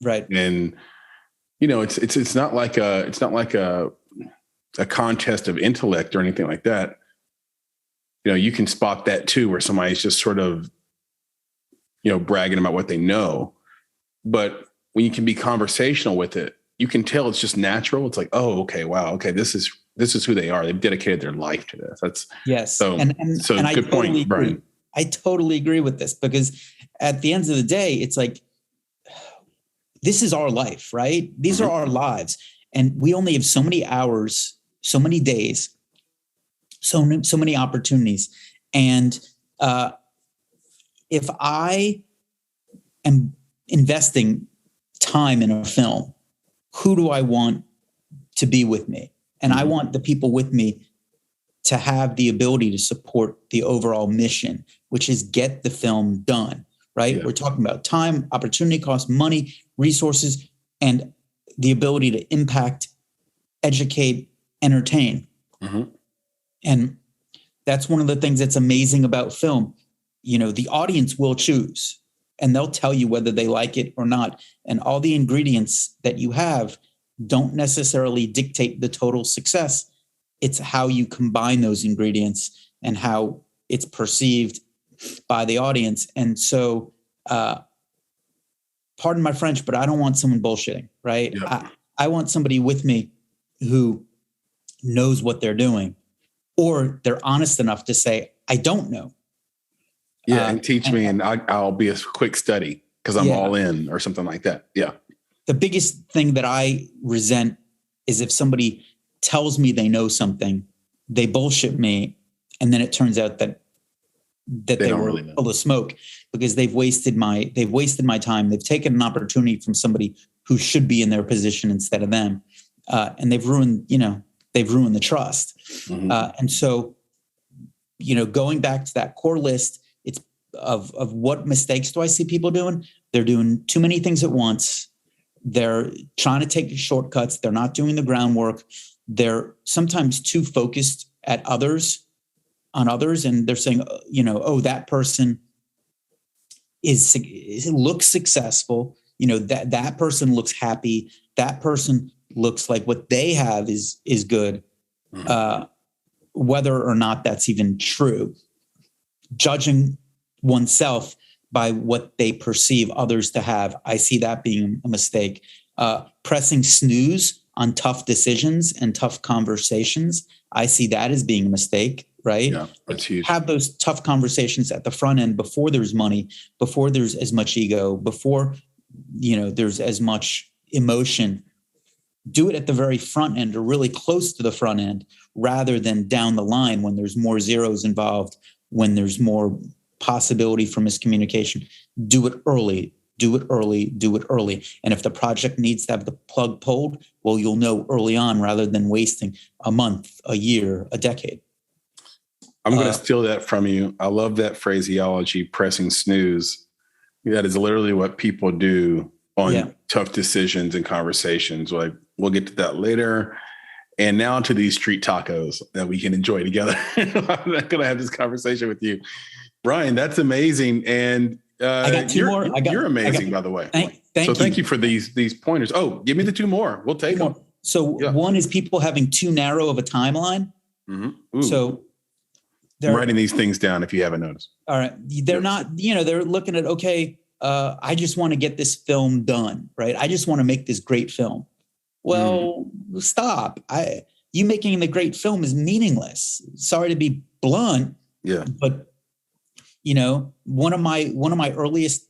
Right. And, it's not like a contest of intellect or anything like that. You can spot that too, where somebody's just sort of, bragging about what they know. But when you can be conversational with it, you can tell it's just natural. It's like, oh, okay, wow, okay, this is who they are. They've dedicated their life to this. That's yes. So good point, Brian. I totally agree with this, because at the end of the day, it's like, this is our life, right? These are our lives. And we only have so many hours, so many days, so many opportunities. And if I am investing time in a film, who do I want to be with me? And I want the people with me to have the ability to support the overall mission, which is get the film done, right? Yeah. We're talking about time, opportunity cost, money, resources, and the ability to impact, educate, entertain. And that's one of the things that's amazing about film. The audience will choose, and they'll tell you whether they like it or not. And all the ingredients that you have don't necessarily dictate the total success. It's how you combine those ingredients and how it's perceived by the audience. And so, pardon my French, but I don't want someone bullshitting, right? Yeah. I want somebody with me who knows what they're doing, or they're honest enough to say, I don't know. Yeah, and teach me, and I'll be a quick study because I'm all in, or something like that. Yeah. The biggest thing that I resent is if somebody tells me they know something, they bullshit me, and then it turns out that they were really full of smoke, because they've wasted my time. They've taken an opportunity from somebody who should be in their position instead of them, and they've ruined the trust. And so, going back to that core list, it's of what mistakes do I see people doing? They're doing too many things at once. They're trying to take shortcuts. They're not doing the groundwork. They're sometimes too focused on others, and they're saying, oh, that person looks successful. That person looks happy. That person looks like what they have is good. Whether or not that's even true, judging oneself by what they perceive others to have, I see that being a mistake. Pressing snooze on tough decisions and tough conversations, I see that as being a mistake, right? Yeah, that's huge. Have those tough conversations at the front end before there's money, before there's as much ego, before there's as much emotion. Do it at the very front end, or really close to the front end, rather than down the line when there's more zeros involved, when there's more possibility for miscommunication. Do it early. do it early, do it early. And if the project needs to have the plug pulled, well, you'll know early on rather than wasting a month, a year, a decade. I'm going to steal that from you. I love that phraseology, pressing snooze. That is literally what people do on tough decisions and conversations. Like, we'll get to that later. And now to these street tacos that we can enjoy together. I'm not going to have this conversation with you. Brian, that's amazing. And I got two more. You're amazing, by the way. Thank you for these pointers. Oh, give me the two more. We'll take them. So one is people having too narrow of a timeline. Mm-hmm. So I'm writing these things down if you haven't noticed. All right. They're not, they're looking at, okay, I just want to get this film done, right? I just want to make this great film. Well, stop. You making the great film is meaningless. Sorry to be blunt. Yeah. But one of my earliest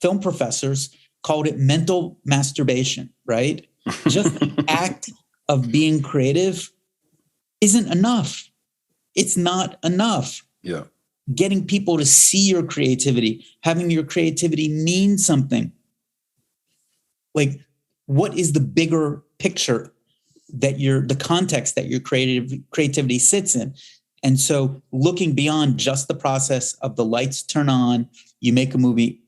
film professors called it mental masturbation, right? Just the act of being creative isn't enough. It's not enough. Yeah. Getting people to see your creativity, having your creativity mean something. Like, what is the bigger picture that the context that your creativity sits in? And so looking beyond just the process of the lights turn on, you make a movie,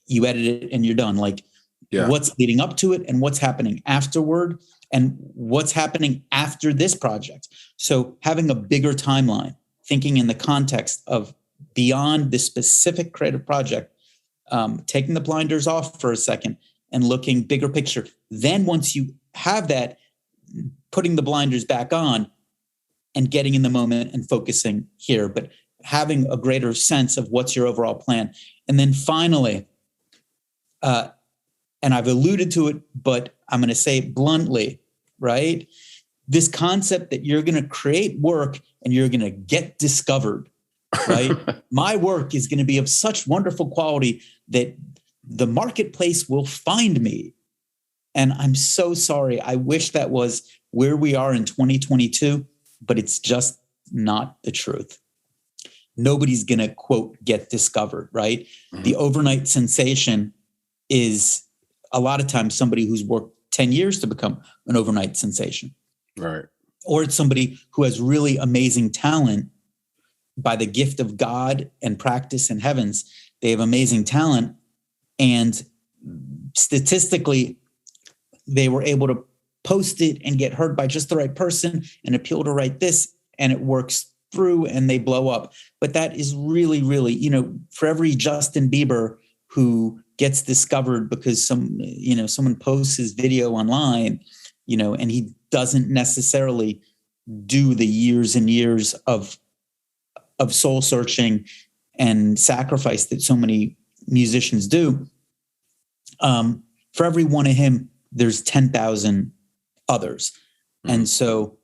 you edit it, and you're done. Like, what's leading up to it and what's happening afterward and what's happening after this project. So having a bigger timeline, thinking in the context of beyond the specific creative project, taking the blinders off for a second and looking bigger picture. Then once you have that, putting the blinders back on and getting in the moment and focusing here, but having a greater sense of what's your overall plan. And then finally, and I've alluded to it, but I'm going to say it bluntly, right? This concept that you're going to create work and you're going to get discovered, right? My work is going to be of such wonderful quality that the marketplace will find me. And I'm so sorry. I wish that was where we are in 2022, but it's just not the truth. Nobody's going to, quote, get discovered, right? Mm-hmm. The overnight sensation is a lot of times somebody who's worked 10 years to become an overnight sensation. Right. Or it's somebody who has really amazing talent by the gift of God and practice in heavens. They have amazing talent. And statistically, they were able to post it and get heard by just the right person and appeal to write this, and it works through and they blow up. But that is really, really, for every Justin Bieber who gets discovered because someone posts his video online, and he doesn't necessarily do the years and years of soul searching and sacrifice that so many musicians do. For every one of him, there's 10,000 others. Mm-hmm. And so,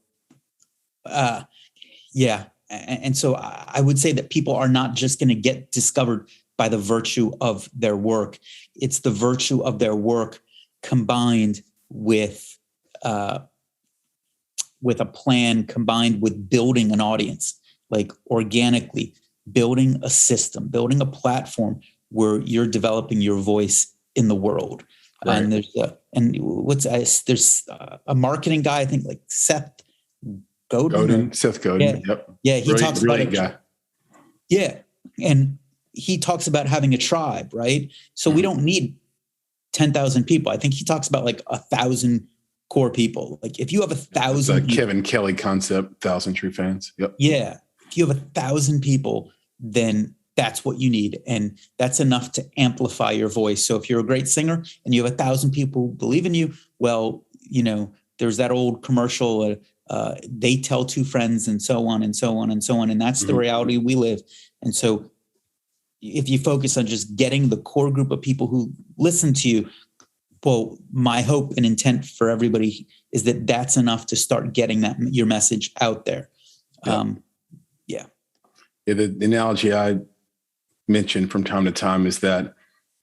And so I would say that people are not just going to get discovered by the virtue of their work. It's the virtue of their work combined with a plan, combined with building an audience, like organically building a system, building a platform where you're developing your voice in the world. Right. And there's a marketing guy, I think, like Seth Godin. Seth Godin. Yeah. Yep. Yeah. He talks about it. Guy. Yeah. And he talks about having a tribe, right? So we don't need 10,000 people. I think he talks about like 1,000 core people. Like if you have 1,000 people, Kevin Kelly concept, 1,000 true fans. Yep. Yeah. If you have 1,000 people, then that's what you need. And that's enough to amplify your voice. So if you're a great singer and you have 1,000 people who believe in you, well, there's that old commercial, they tell two friends and so on and so on and so on. And that's the reality we live. And so if you focus on just getting the core group of people who listen to you, well, my hope and intent for everybody is that that's enough to start getting your message out there. Yeah. The analogy I mentioned from time to time is that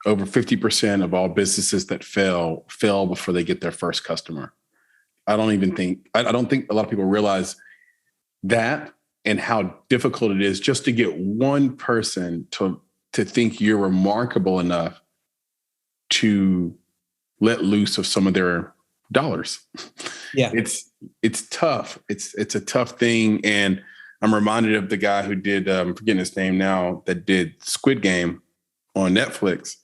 over 50% of all businesses that fail before they get their first customer. I don't think a lot of people realize that and how difficult it is just to get one person to think you're remarkable enough to let loose of some of their dollars. Yeah. It's tough. It's a tough thing. And I'm reminded of the guy who did, I'm forgetting his name now, that did Squid Game on Netflix.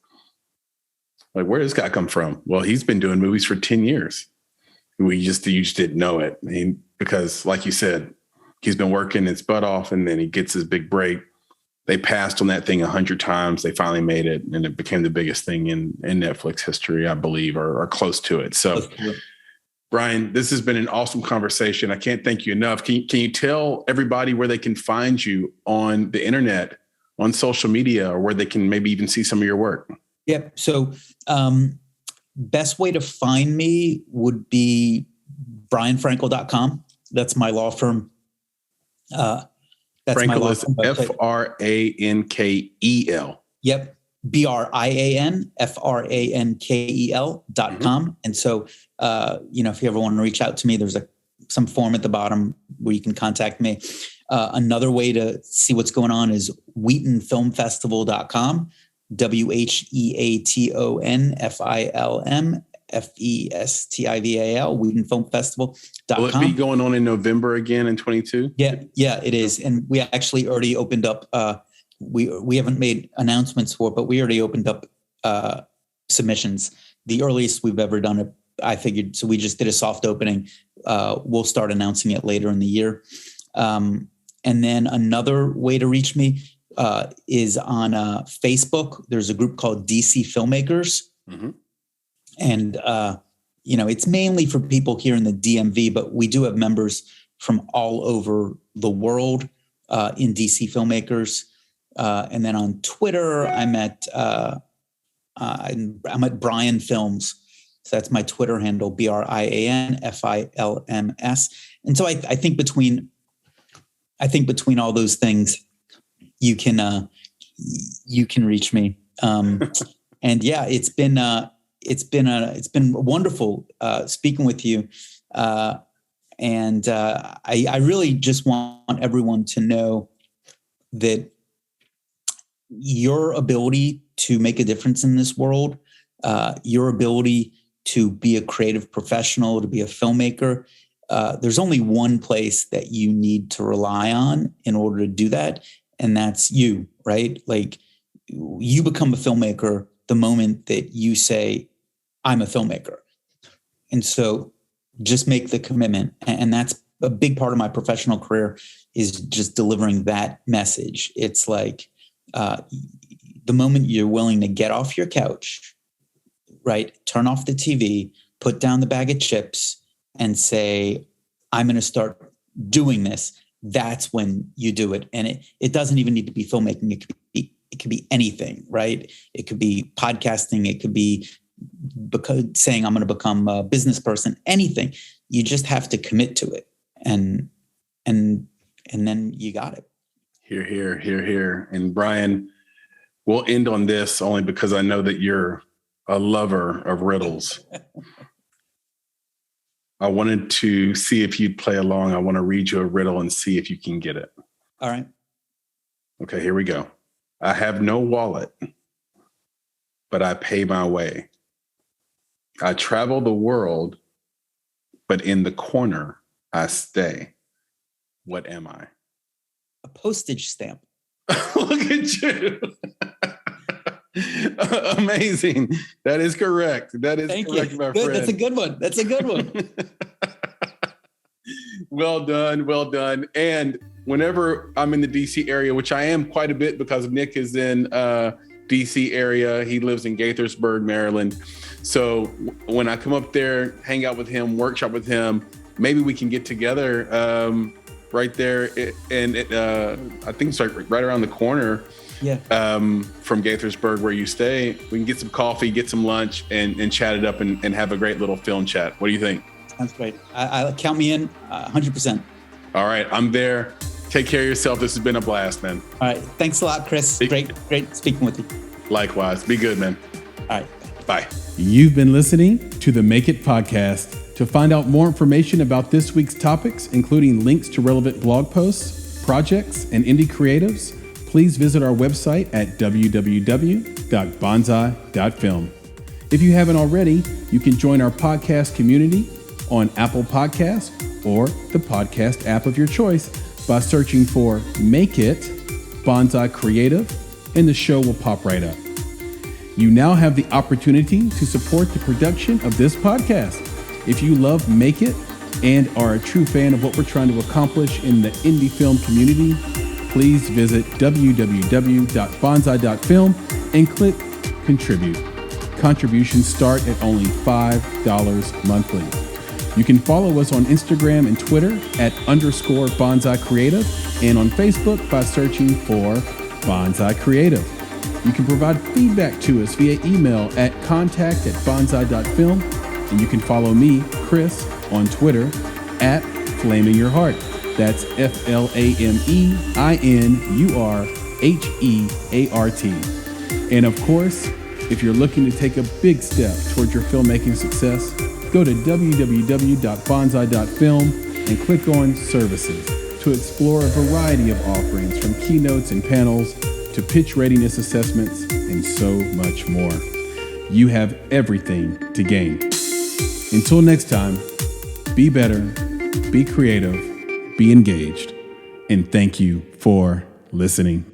Like, where did this guy come from? Well, he's been doing movies for 10 years. You just didn't know it. Because like you said, he's been working his butt off and then he gets his big break. They passed on that thing 100 times. They finally made it, and it became the biggest thing in Netflix history, I believe, or close to it. So, Brian, this has been an awesome conversation. I can't thank you enough. Can you tell everybody where they can find you on the internet, on social media, or where they can maybe even see some of your work? Yep. So best way to find me would be brianfrankel.com. That's my law firm. That's Frankel is Frankel. Yep. BrianFrankel.com. And so, if you ever want to reach out to me, there's some form at the bottom where you can contact me. Another way to see what's going on is WheatonFilmFestival.com. WheatonFilmFestival, WheatonFilmFestival.com. Will it be going on in November again in 22? Yeah, it is. And we actually already opened up, we haven't made announcements for it, but we already opened up submissions. The earliest we've ever done it, I figured, so we just did a soft opening. We'll start announcing it later in the year. And then another way to reach me is on Facebook. There's a group called DC Filmmakers. Mm-hmm. And, it's mainly for people here in the DMV, but we do have members from all over the world in DC Filmmakers. And then on Twitter, I'm at Brian Films. So that's my Twitter handle, BrianFilms. And so I think between all those things, you can reach me. And yeah, it's been wonderful speaking with you. And I really just want everyone to know that your ability to make a difference in this world, your ability to be a creative professional, to be a filmmaker, there's only one place that you need to rely on in order to do that. And that's you, right? Like, you become a filmmaker the moment that you say, I'm a filmmaker. And so just make the commitment. And that's a big part of my professional career, is just delivering that message. It's like the moment you're willing to get off your couch, right? Turn off the TV, put down the bag of chips and say, I'm going to start doing this. That's when you do it. And it doesn't even need to be filmmaking. It could be anything, right? It could be podcasting. It could be saying I'm going to become a business person, anything. You just have to commit to it. And then you got it. Hear, hear, hear, hear. And Brian, we'll end on this only because I know that you're a lover of riddles. I wanted to see if you'd play along. I want to read you a riddle and see if you can get it. All right. Okay, here we go. I have no wallet, but I pay my way. I travel the world, but in the corner I stay. What am I? A postage stamp. Look at you. Amazing. That is correct. That is Thank correct, you. my Good. friend. That's a good one. That's a good one. Well done. Well done. And whenever I'm in the DC area, which I am quite a bit because Nick is in DC area, he lives in Gaithersburg, Maryland. So when I come up there, hang out with him, workshop with him, maybe we can get together right there. And I think it's right around the corner. Yeah. From Gaithersburg, where you stay. We can get some coffee, get some lunch, and chat it up and have a great little film chat. What do you think? Sounds great. I count me in 100%. All right, I'm there. Take care of yourself. This has been a blast, man. All right. Thanks a lot, Chris. Great speaking with you. Likewise. Be good, man. All right. Bye. You've been listening to the Make It podcast. To find out more information about this week's topics, including links to relevant blog posts, projects, and indie creatives, please visit our website at www.bonsai.film. If you haven't already, you can join our podcast community on Apple Podcasts or the podcast app of your choice by searching for Make It Bonsai Creative, and the show will pop right up. You now have the opportunity to support the production of this podcast. If you love Make It and are a true fan of what we're trying to accomplish in the indie film community, please visit www.bonsai.film and click Contribute. Contributions start at only $5 monthly. You can follow us on Instagram and Twitter at _Bonsai Creative and on Facebook by searching for Bonsai Creative. You can provide feedback to us via email at contact@bonsai.film, and you can follow me, Chris, on Twitter at Flaming Your Heart. That's FLAMEINURHEART. And of course, if you're looking to take a big step towards your filmmaking success, go to www.bonsai.film and click on Services to explore a variety of offerings from keynotes and panels to pitch readiness assessments and so much more. You have everything to gain. Until next time, be better, be creative, be engaged, and thank you for listening.